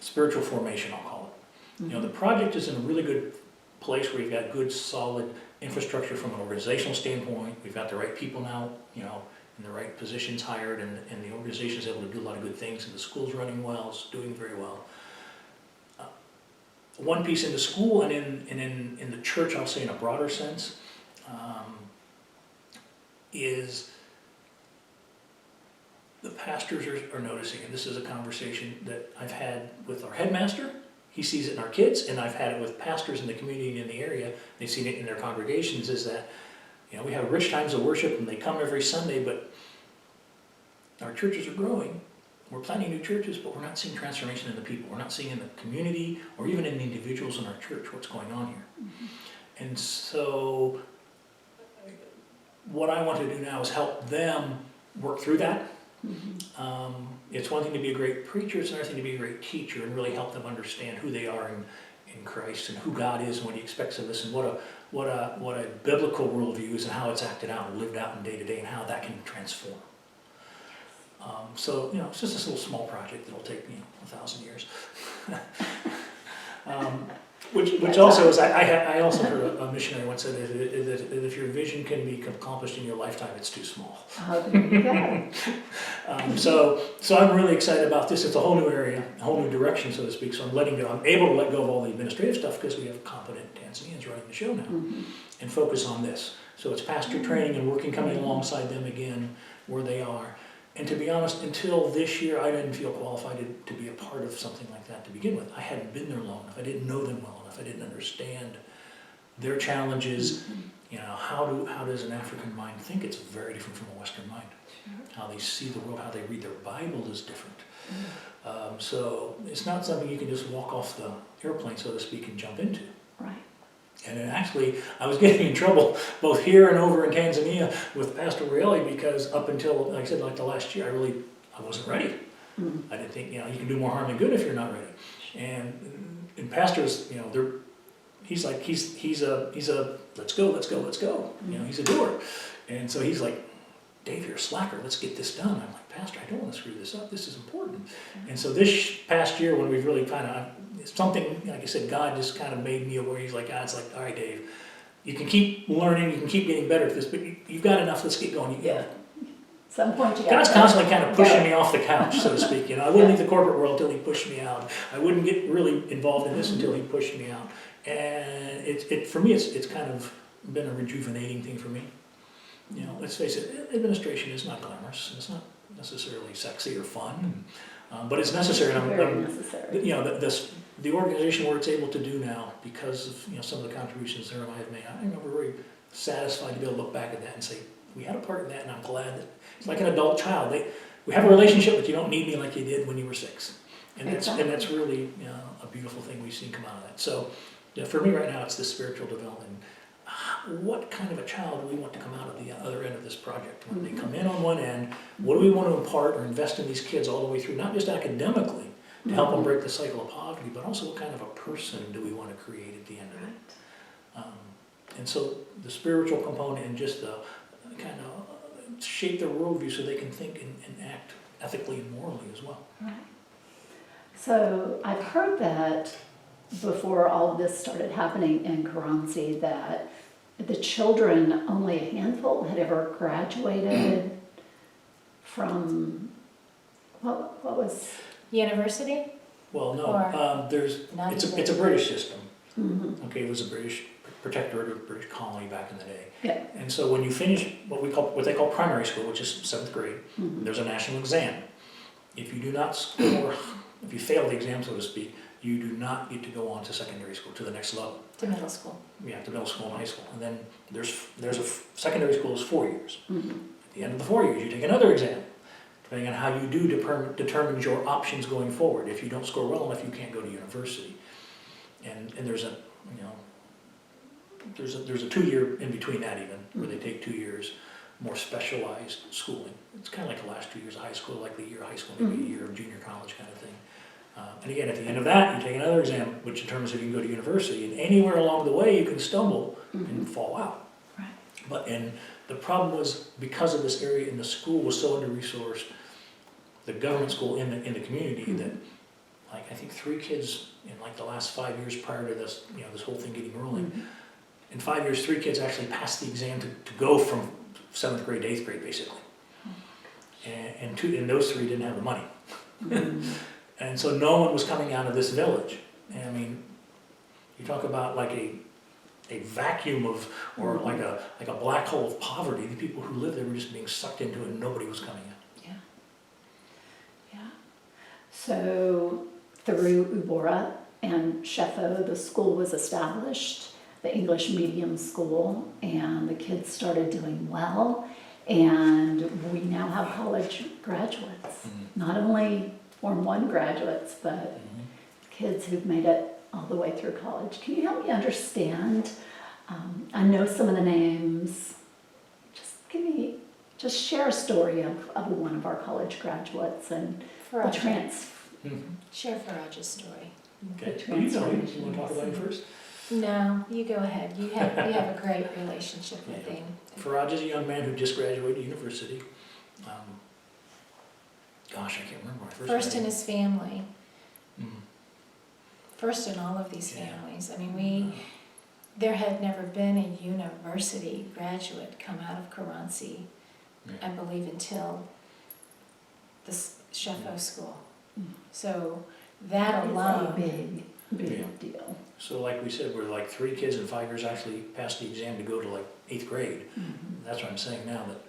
spiritual formation, I'll call it. You know, the project is in a really good place where we've got good, solid infrastructure from an organizational standpoint. We've got the right people now, you know, in the right positions hired, and the organization is able to do a lot of good things, and the school's running well, it's doing very well. One piece in the school and in the church, I'll say in a broader sense, is the pastors are noticing, and this is a conversation that I've had with our headmaster. He sees it in our kids, and I've had it with pastors in the community and in the area. They've seen it in their congregations, is that, you know, we have rich times of worship and they come every Sunday, but our churches are growing. We're planting new churches, but we're not seeing transformation in the people. We're not seeing in the community or even in the individuals in our church what's going on here. And so what I want to do now is help them work through that. It's one thing to be a great preacher, it's another thing to be a great teacher and really help them understand who they are in Christ and who God is and what He expects of us, and what a biblical worldview is and how it's acted out and lived out in day to day, and how that can transform. So, you know, it's just this little small project that'll take, you know, 1,000 years. Which also is, I also heard a missionary once said that if your vision can be accomplished in your lifetime, it's too small. Oh, there you go. So I'm really excited about this. It's a whole new area, a whole new direction, so to speak. So I'm able to let go of all the administrative stuff because we have competent Tanzanians running the show now, and focus on this. So it's pastor training and coming alongside them again where they are. And to be honest, until this year, I didn't feel qualified to be a part of something like that to begin with. I hadn't been there long enough. I didn't know them well enough. I didn't understand their challenges. You know, how does an African mind think? It's very different from a Western mind. How they see the world, how they read their Bible is different. So it's not something you can just walk off the airplane, so to speak, and jump into. Right. And then actually, I was getting in trouble both here and over in Tanzania with Pastor Rielli, because up until, like I said, like the last year, I wasn't ready. I didn't think, you know, you can do more harm than good if you're not ready. And pastors, you know, he's a let's go. You know, he's a doer. And so he's like, Dave, you're a slacker. Let's get this done. I'm like, Pastor, I don't want to screw this up. This is important. And so this past year, when we've really kind of, something, like I said, God just kind of made me aware. He's like, God's like, all right, Dave, you can keep learning, you can keep getting better at this, but you've got enough. Let's get going. Yeah. Some point you God's constantly kind of pushing me off the couch, so to speak. You know, I wouldn't leave the corporate world until He pushed me out. I wouldn't get really involved in this until He pushed me out. And for me, it's kind of been a rejuvenating thing for me. You know, let's face it, administration is not glamorous, and it's not necessarily sexy or fun, but it's necessary. And Very necessary. You know, the organization where it's able to do now, because of, you know, some of the contributions Sarah and I have made, I remember very satisfied to be able to look back at that and say, we had a part in that, and I'm glad that it's like an adult child. We have a relationship, but you don't need me like you did when you were 6. And that's really, you know, a beautiful thing we've seen come out of that. So, you know, for me right now, it's the spiritual development. What kind of a child do we want to come out of the other end of this project? When they come in on one end, what do we want to impart or invest in these kids all the way through, not just academically, to help them break the cycle of poverty, but also what kind of a person do we want to create at the end of it? And so the spiritual component and just the kind of shape their worldview so they can think and act ethically and morally as well. Right. So I've heard that before all of this started happening in Karanzi, that the children, only a handful had ever graduated from, what was? University? Well, no, Or not it's even. a British system. Mhm. Okay, it was a British protectorate or British colony back in the day. Yeah. And so when you finish what they call primary school, which is 7th grade, Mhm. there's a national exam. If you do not score, if you fail the exam, so to speak, you do not get to go on to secondary school, to the next level. To middle school. Yeah, to middle school and high school. And then there's a secondary school is 4 years. Mhm. At the end of the 4 years, you take another exam. Depending on how you do determines your options going forward. If you don't score well enough, you can't go to university. And there's a, there's a 2-year in between that even, where they take 2 years more specialized schooling. It's kind of like the last 2 years of high school, like the year of high school, maybe a year of junior college kind of thing. And again, at the end of that, you take another exam, which determines if you can go to university. And anywhere along the way, you can stumble and fall out. Right. And the problem was, because of this area and the school was so under-resourced, the government school in the community, that like I think 3 kids in like the last 5 years prior to this, this whole thing getting rolling, in 5 years, 3 kids actually passed the exam to go from 7th grade to 8th grade, basically. And those 3 didn't have the money. And so no one was coming out of this village. And I mean, you talk about like a vacuum of, or like a black hole of poverty. The people who lived there were just being sucked into it and nobody was coming out. Yeah. Yeah. So through Ubora and Shefo, the school was established, the English medium school, and the kids started doing well. And we now have college graduates, not only Form 1 graduates, but kids who've made it all the way through college. Can you help me understand? I know some of the names. Just share a story of one of our college graduates and the Faraj. Share Faraj's story. Okay, you want to talk about him first? No, you go ahead. You have a great relationship with him. Faraj is a young man who just graduated university. Gosh, I can't remember my First in his family. Mm. First in all of these Yeah. families. I mean, there had never been a university graduate come out of Karanzi, I believe, until the Shefo school. So that alone. Big deal. So like we said, we're like 3 kids in 5 years actually passed the exam to go to like 8th grade. That's what I'm saying now, that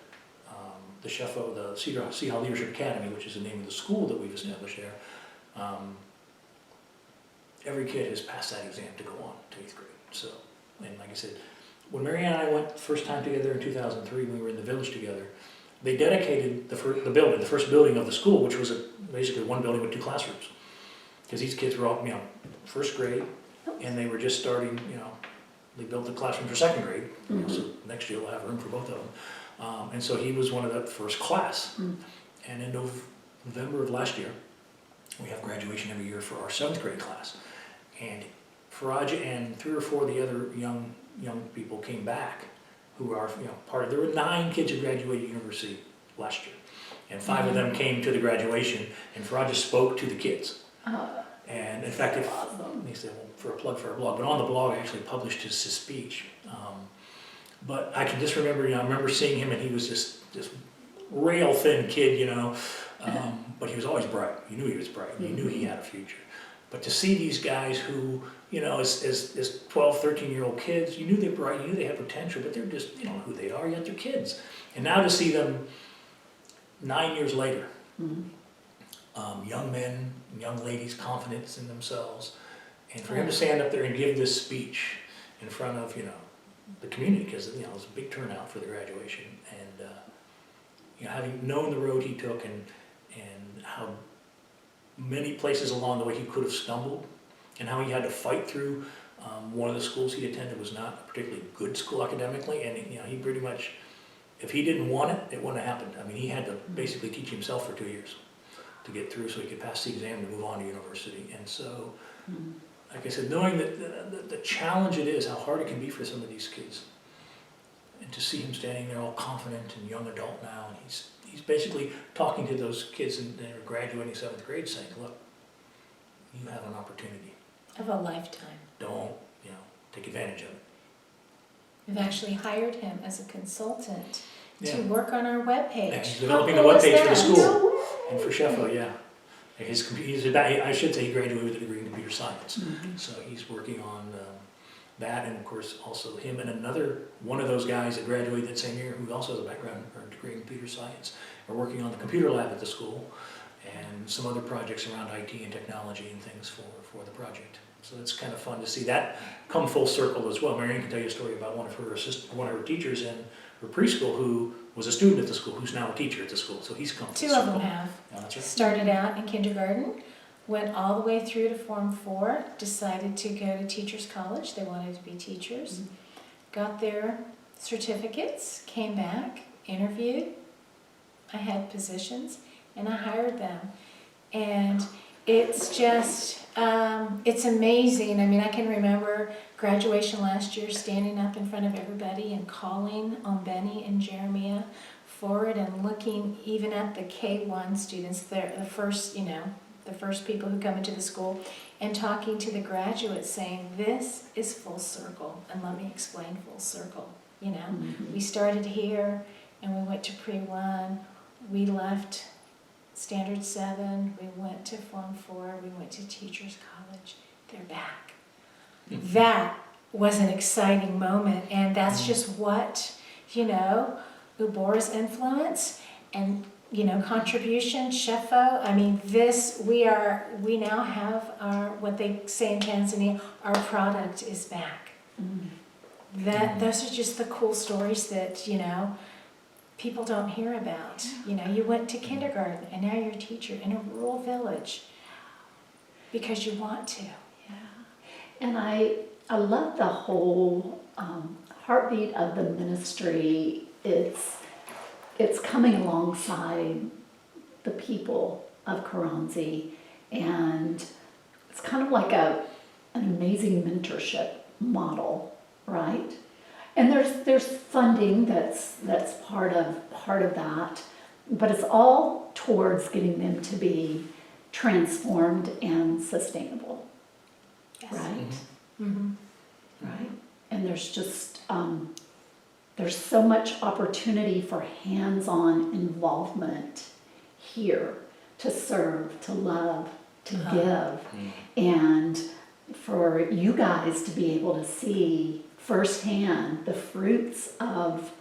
the Shefo, the Seahawk Leadership Academy, which is the name of the school that we've established there, every kid has passed that exam to go on to 8th grade. So, and like I said, when Mary Ann and I went first time together in 2003, when we were in the village together, they dedicated the first building of the school, which was basically one building with 2 classrooms. Because these kids were all, first grade, and they were just starting, they built the classroom for 2nd grade, so next year we'll have room for both of them. And so he was one of the first class. And in November of last year, we have graduation every year for our 7th grade class. And Faraj and 3 or 4 of the other young people came back, who are there were 9 kids who graduated university last year. And 5 of them came to the graduation, and Faraj spoke to the kids. And in fact, he said, well, for a plug for our blog, but on the blog I actually published his speech. But I can just remember, I remember seeing him, and he was just rail thin kid, but he was always bright. You knew he was bright. You knew he had a future. But to see these guys who, as 12, 13-year-old kids, you knew they were bright, you knew they had potential, but they're just, you don't know who they are, yet they're kids. And now to see them 9 years later, young men, young ladies, confidence in themselves, and for him to stand up there and give this speech in front of, the community, because, it was a big turnout for the graduation, and, having known the road he took and how many places along the way he could have stumbled, and how he had to fight through. One of the schools he attended was not a particularly good school academically, and he pretty much, if he didn't want it, it wouldn't have happened. I mean, he had to basically teach himself for 2 years to get through so he could pass the exam to move on to university. And so, like I said, knowing that the challenge it is, how hard it can be for some of these kids. And to see him standing there all confident and young adult now, and he's basically talking to those kids that are graduating 7th grade saying, look, you have an opportunity. Of a lifetime. Don't, take advantage of it. We've actually hired him as a consultant Yeah. to work on our webpage. Yeah, he's How developing the cool is webpage for the that? school. And for Sheffield, yeah. And I should say he graduated with a degree in computer science. Mhm. So he's working on that, and of course also him and one of those guys that graduated that same year who also has a background or degree in computer science are working on the computer lab at the school and some other projects around IT and technology and things for the project. So it's kind of fun to see that come full circle as well. Marianne can tell you a story about one of her teachers in her preschool who was a student at the school, who's now a teacher at the school. So he's come full 2 circle. of them have. Yeah, that's right. Started out in kindergarten, went all the way through to Form 4, decided to go to teachers college. They wanted to be teachers. Got their certificates, came back, interviewed. I had positions, and I hired them. And it's just, it's amazing. I mean, I can remember graduation last year, standing up in front of everybody and calling on Benny and Jeremiah forward and looking even at the K1 students, the first people who come into the school, and talking to the graduates saying, this is full circle, and let me explain full circle. Mhm. We started here and we went to pre-1, we left Standard 7, we went to Form 4, we went to Teachers College, they're back. That was an exciting moment, and that's just what, Ubora's influence and, contribution, Shefo, I mean, we now have what they say in Tanzania, our product is back. Mhm. Those are just the cool stories that, people don't hear about. You went to kindergarten and now you're a teacher in a rural village because you want to. Yeah. And I love the whole heartbeat of the ministry. It's coming alongside the people of Karanzi, and it's kind of like an amazing mentorship model, right? And there's funding that's part of that, but it's all towards getting them to be transformed and sustainable, Yes. right? Mm-hmm. Right. And there's just there's so much opportunity for hands-on involvement here to serve, to love, to give, and for you guys to be able to see firsthand the fruits of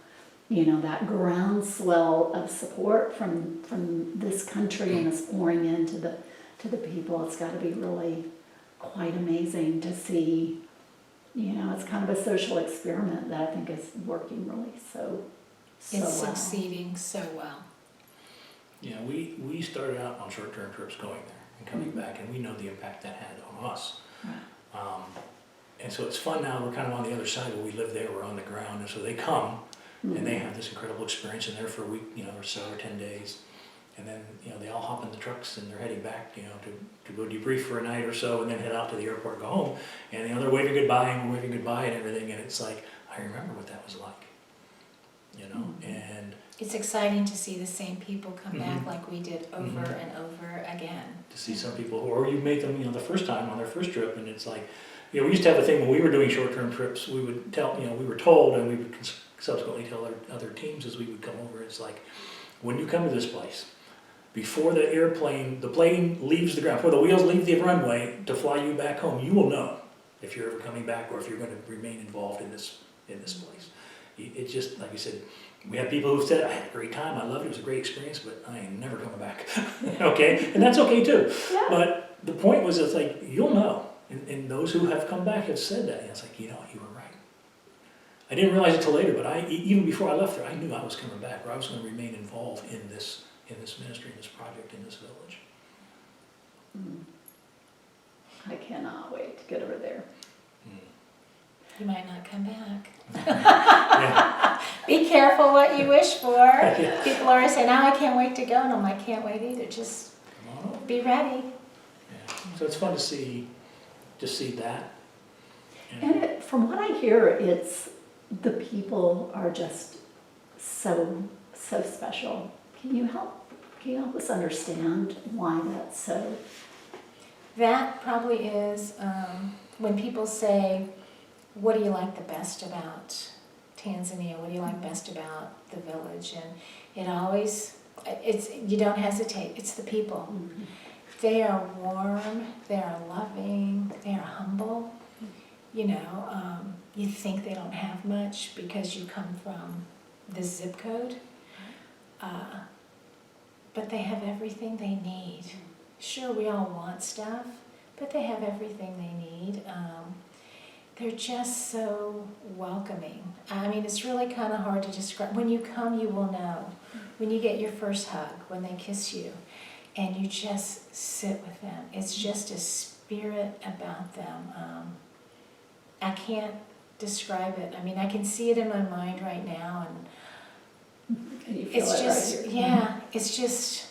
that groundswell of support from this country and us pouring into the people. It's got to be really quite amazing to see. It's kind of a social experiment that I think is working really so It's well. succeeding so well. Yeah, we started out on short-term trips going there and coming back, and we know the impact that had on us. Right. And so it's fun now, we're kind of on the other side where we live there, we're on the ground, and so they come and they have this incredible experience in there for a week, or so, or 10 days. And then, they all hop in the trucks and they're heading back, to go debrief for a night or so and then head out to the airport, go home. And, they're waving goodbye and we're waving goodbye and everything. And it's like, I remember what that was like, and It's exciting to see the same people come back like we did over and over again. to see some people, or you meet them, the first time on their first trip, and it's like, we used to have a thing when we were doing short-term trips, we would tell, we were told, and we would subsequently tell other teams as we would come over, it's like, when you come to this place, before the plane leaves the ground, before the wheels leave the runway to fly you back home, you will know if you're ever coming back or if you're going to remain involved in this place. It's just, like you said, we have people who said, I had a great time, I loved it, it was a great experience, but I ain't never coming back. Okay? And that's okay too. Yeah. But the point was, it's like, you'll know. And those who have come back have said that. And it's like, you were right. I didn't realize it till later, but even before I left there, I knew I was coming back, or I was going to remain involved in this ministry, in this project, in this village. I cannot wait to get over there. You might not come back. Yeah. Be careful what you wish for. Yeah. People are saying, "Now I can't wait to go," and I'm like, "Can't wait either. Just Come on over. be ready." Yeah. So it's fun to see to see that. And from what I hear, it's the people are just so special. Can you help us understand why that's so? That probably is when people say, what do you like the best about Tanzania? What do you like best about the village? And it always, you don't hesitate, it's the people. Mm-hmm. They are warm, they are loving, they are humble. You know, you think they don't have much because you come from the zip code, but they have everything they need. Sure, we all want stuff, but they have everything they need. They're just so welcoming. I mean, it's really kind of hard to describe. When you come, you will know. When you get your first hug, when they kiss you, and you just sit with them, it's just a spirit about them. I can't describe it. I mean, I can see it in my mind right now, and You feel it's it just, right here. yeah, it's just,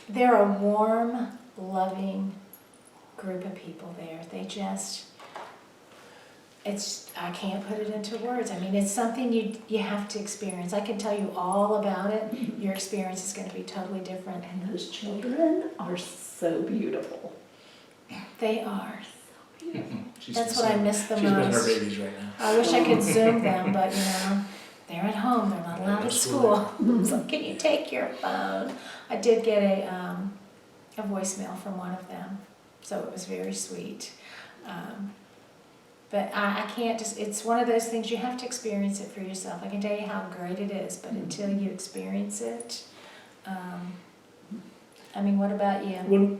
they're a warm, loving group of people there. They just, I can't put it into words. I mean, it's something you have to experience. I can tell you all about it. Your experience is going to be totally different. And those children are so beautiful. They are. She's That's missing- what I miss the She's missing her most. babies right now. I wish I could Zoom them, but you know, they're at home, they're not allowed at school. So can you take your phone? I did get a voicemail from one of them, so it was very sweet. But I can't just, it's one of those things, you have to experience it for yourself. I can tell you how great it is, but until you experience it, I mean, what about you? When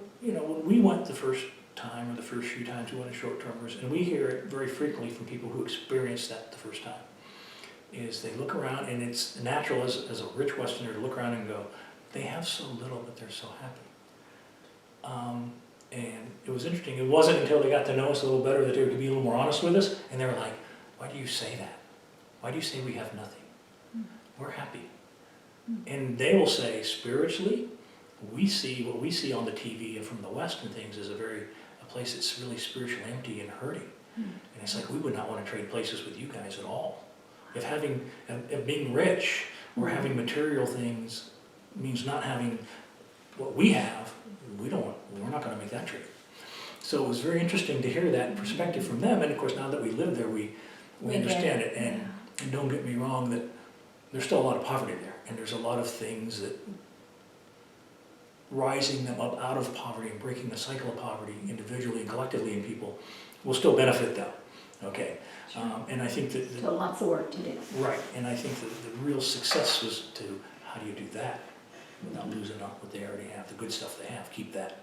we went the first time, or the first few times we went to short-termers, and we hear it very frequently from people who experienced that the first time, is they look around, and it's natural as a rich Westerner to look around and go, they have so little, but they're so happy. And it was interesting. It wasn't until they got to know us a little better that they could be a little more honest with us, and they were like, why do you say that? Why do you say we have nothing? We're happy. And they will say, spiritually, what we see on the TV and from the West and things is a place that's really spiritually empty and hurting. And it's like, we would not want to trade places with you guys at all. If being rich or having material things means not having what we have, we're not going to make that trade. So it was very interesting to hear that perspective from them. And of course, now that we live there, we understand it. And don't get me wrong, that there's still a lot of poverty there. And there's a lot of things that rising them up out of poverty and breaking the cycle of poverty individually and collectively in people will still benefit them. Okay. And I think that So lots of work to do. right, and I think that the real success was to how do you do that without losing out what they already have, the good stuff they have, keep that.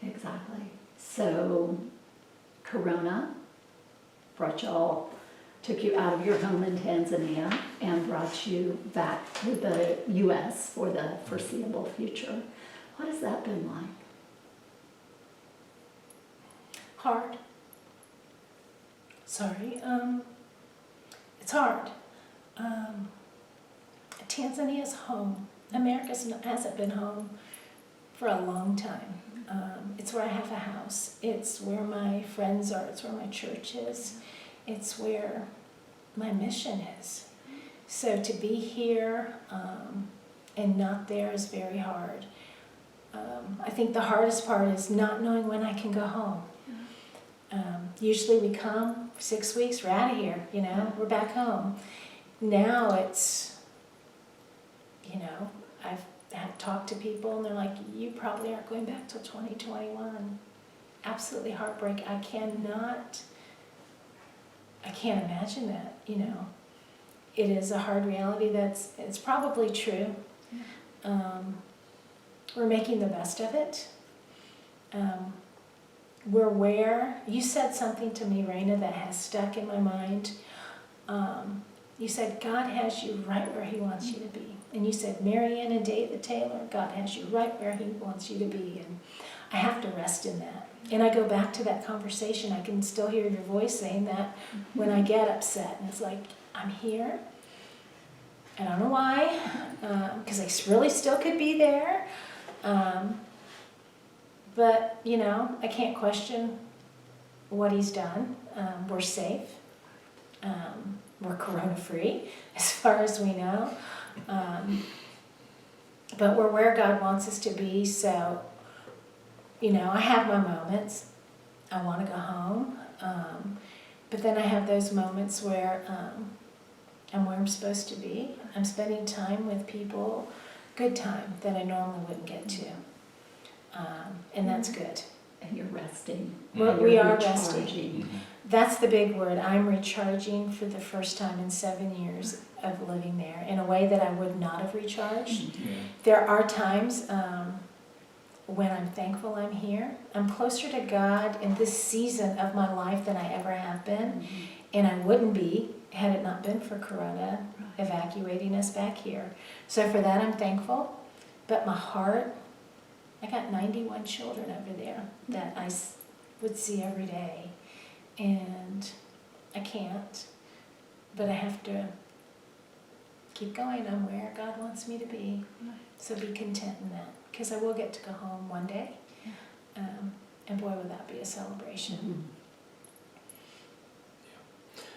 Exactly. So Corona took you out of your home in Tanzania and brought you back to the U.S. for the foreseeable future. What has that been like? Hard. Sorry. It's hard. Tanzania's home. America hasn't been home for a long time. It's where I have a house. It's where my friends are. It's where my church is. It's where my mission is. So to be here and not there is very hard. I think the hardest part is not knowing when I can go home. Usually we come 6 weeks, we're out of here, we're back home. Now it's, I've talked to people and they're like, you probably aren't going back till 2021. Absolutely heartbreak. I can't imagine that, It is a hard reality it's probably true. We're making the best of it. You said something to me, Rena, that has stuck in my mind. You said, God has you right where He wants you to be. And you said, Marianne and David Taylor, God has you right where He wants you to be. And I have to rest in that. And I go back to that conversation. I can still hear your voice saying that when I get upset. And it's like, I'm here. I don't know why, because I really still could be there. But, you know, I can't question what he's done. We're safe. We're corona-free as far as we know. But we're where God wants us to be, so, you know, I have my moments. I want to go home. But then I have those moments where I'm where I'm supposed to be. I'm spending time with people, good time, that I normally wouldn't get to. And that's good. And you're resting. Well, And we you're are resting. recharging. That's the big word. I'm recharging for the first time in 7 years of living there in a way that I would not have recharged. There are times when I'm thankful I'm here. I'm closer to God in this season of my life than I ever have been. And I wouldn't be had it not been for Corona evacuating us back here. So for that I'm thankful. But my heart, I got 91 children over there that I would see every day. And I can't, but I have to keep going. I'm where God wants me to be. So be content in that, because I will get to go home one day. And boy, would that be a celebration.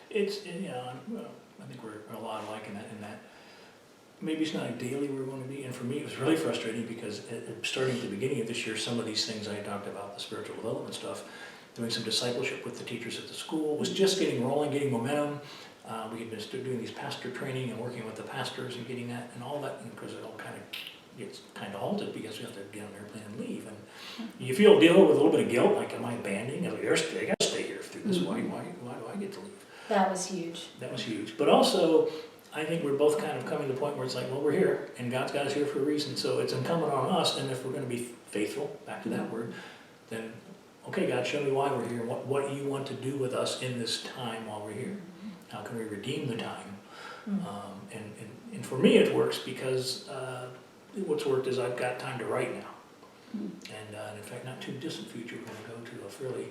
It's, yeah, I think we're a lot alike in that maybe it's not ideally where we want to be. And for me, it was really frustrating because starting at the beginning of this year, some of these things I talked about, the spiritual development stuff, doing some discipleship with the teachers at the school, was just getting rolling, getting momentum. We had been doing these pastor training and working with the pastors and getting that and all that, because it all kind of gets kind of halted because we have to get on an airplane and leave. And you deal with a little bit of guilt, like, am I abandoning? I gotta stay here through this. Why do I get to leave? That was huge. That was huge. But also, I think we're both kind of coming to the point where it's like, well, we're here, and God's got us here for a reason, so it's incumbent on us, and if we're going to be faithful, back to that word, then, okay, God, show me why we're here, and what you want to do with us in this time while we're here. How can we redeem the time? And for me, it works because what's worked is I've got time to write now. And in fact, not too distant future, we're going to go to a fairly...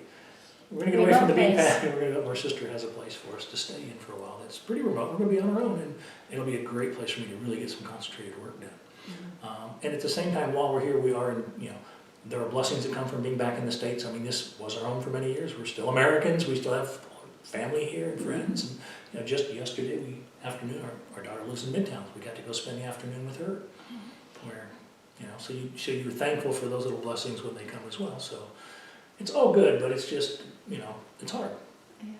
We're going to get away from the beat path, and we're going to go where Sister has a place for us to stay in for a while. That's pretty remote. We're going to be on our own, and it'll be a great place for me to really get some concentrated work done. And at the same time, while we're here, we are, there are blessings that come from being back in the States. I mean, this was our home for many years. We're still Americans. We still have family here and friends. And just yesterday afternoon, our daughter lives in Midtown. We got to go spend the afternoon with her. Where, so you're thankful for those little blessings when they come as well. So it's all good, but it's just, it's hard. Yeah.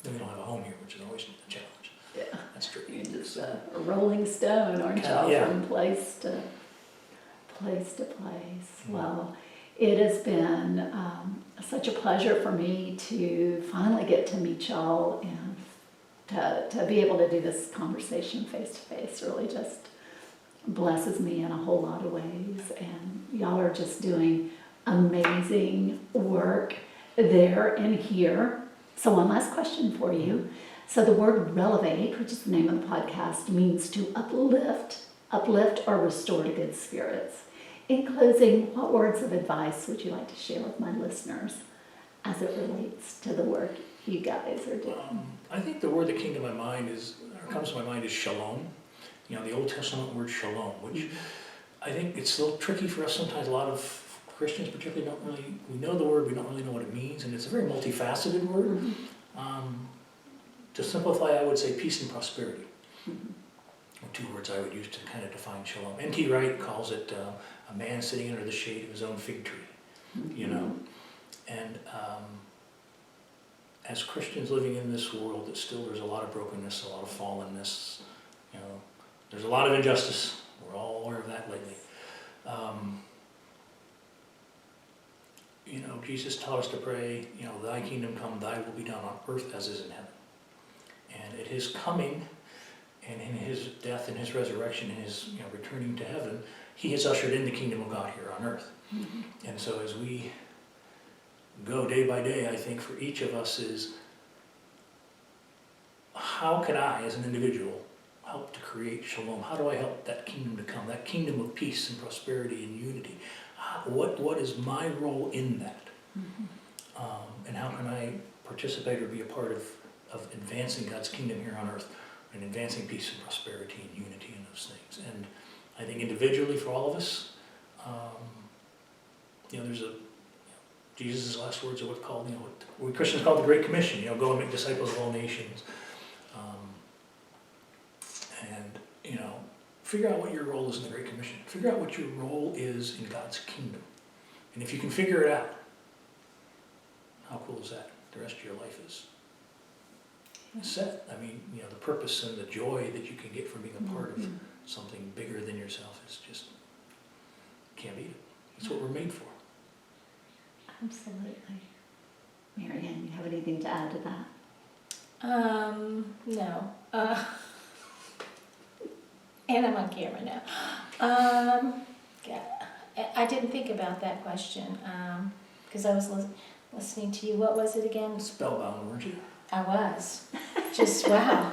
Then we don't have a home here, which is always a challenge. Yeah. That's true. You're just a rolling stone, aren't you? Yeah. From place to place. Well, it has been such a pleasure for me to finally get to meet y'all and to be able to do this conversation face to face. Really just blesses me in a whole lot of ways. And y'all are just doing amazing work there and here. So one last question for you. So the word Relevate, which is the name of the podcast, means to uplift or restore to good spirits. In closing, what words of advice would you like to share with my listeners as it relates to the work you guys are doing? I think the word that came to my mind comes to my mind is shalom. The Old Testament word shalom, which I think it's a little tricky for us sometimes. A lot of Christians particularly we know the word, we don't really know what it means, and it's a very multifaceted word. To simplify, I would say peace and prosperity. Two words I would use to kind of define shalom. N.T. Wright calls it a man sitting under the shade of his own fig tree, And as Christians living in this world, there's a lot of brokenness, a lot of fallenness, there's a lot of injustice. We're all aware of that lately. Jesus taught us to pray, thy kingdom come, thy will be done on earth as is in heaven. And at his coming, and in his death and his resurrection and his returning to heaven, he has ushered in the kingdom of God here on earth. And so as we go day by day, I think for each of us is, how can I, as an individual, help to create shalom? How do I help that kingdom to come, that kingdom of peace and prosperity and unity? What is my role in that? And how can I participate or be a part of advancing God's kingdom here on earth and advancing peace and prosperity and unity and those things? And I think individually for all of us, there's Jesus' last words are what called, what we Christians call the Great Commission, go and make disciples of all nations. And, figure out what your role is in the Great Commission. Figure out what your role is in God's kingdom. And if you can figure it out, how cool is that? The rest of your life is set. I mean, the purpose and the joy that you can get from being a part of something bigger than yourself is just, can't beat it. It's what we're made for. Absolutely. Marianne, you have anything to add to that? No. And I'm on camera now. I didn't think about that question because I was listening to you. What was it again? Spellbound, weren't you? I was. Just wow.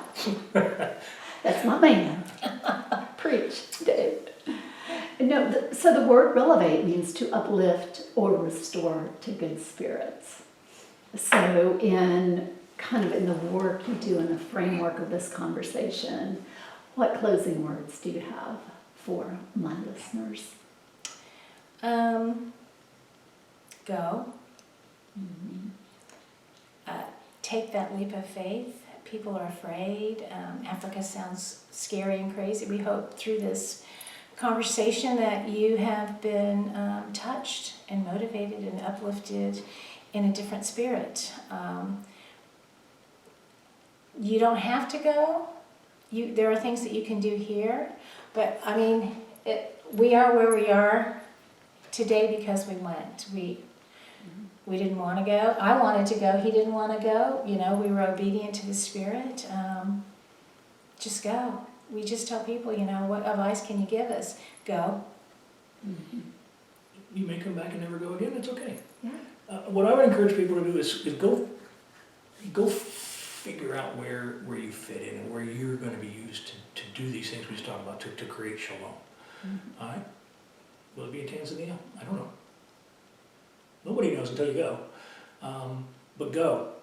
That's my man. Preach, Dave. No, so the word relevate means to uplift or restore to good spirits. So in the work you do in the framework of this conversation, what closing words do you have for my listeners? Go. Take that leap of faith. People are afraid. Africa sounds scary and crazy. We hope through this conversation that you have been touched and motivated and uplifted in a different spirit. You don't have to go. There are things that you can do here, but I mean, we are where we are today because we went. We didn't want to go. I wanted to go. He didn't want to go. We were obedient to the Spirit. Just go. We just tell people, what advice can you give us? Go. Mm-hmm. You may come back and never go again. It's okay. Yeah. What I would encourage people to do is go figure out where you fit in and where you're going to be used to do these things we just talked about, to create shalom. Mm-hmm. All right? Will it be in Tanzania? I don't know. Nobody knows until you go. But go.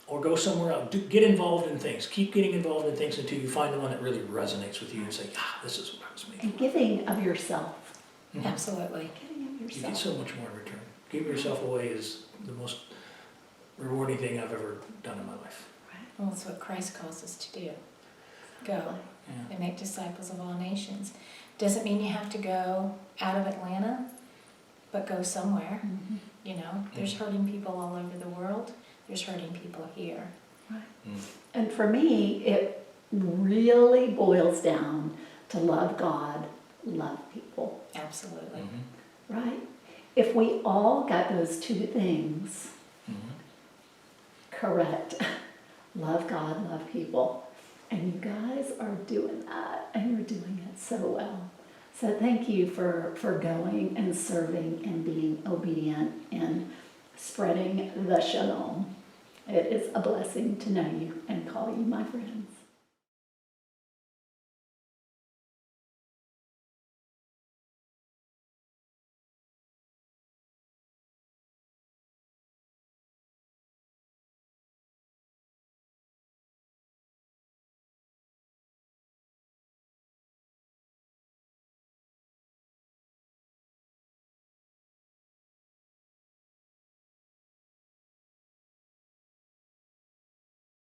Or go somewhere else. Get involved in things. Keep getting involved in things until you find the one that really resonates with you and say, this is what I was made for. And giving of yourself. Mm-hmm. Absolutely. Giving of You get yourself. so much more in return. Giving yourself away is the most rewarding thing I've ever done in my life. Well, that's what Christ calls us to do. Go Yeah. and make disciples of all nations. Doesn't mean you have to go out of Atlanta, but go somewhere. Mm-hmm. There's hurting people all over the world. There's hurting people here. Right. And for me, it really boils down to love God, love people. Absolutely. Mm-hmm. Right? If we all got those two things correct, love God, love people, and you guys are doing that, and you're doing it so well. So thank you for going and serving and being obedient and spreading the shalom. It is a blessing to know you and call you my friends.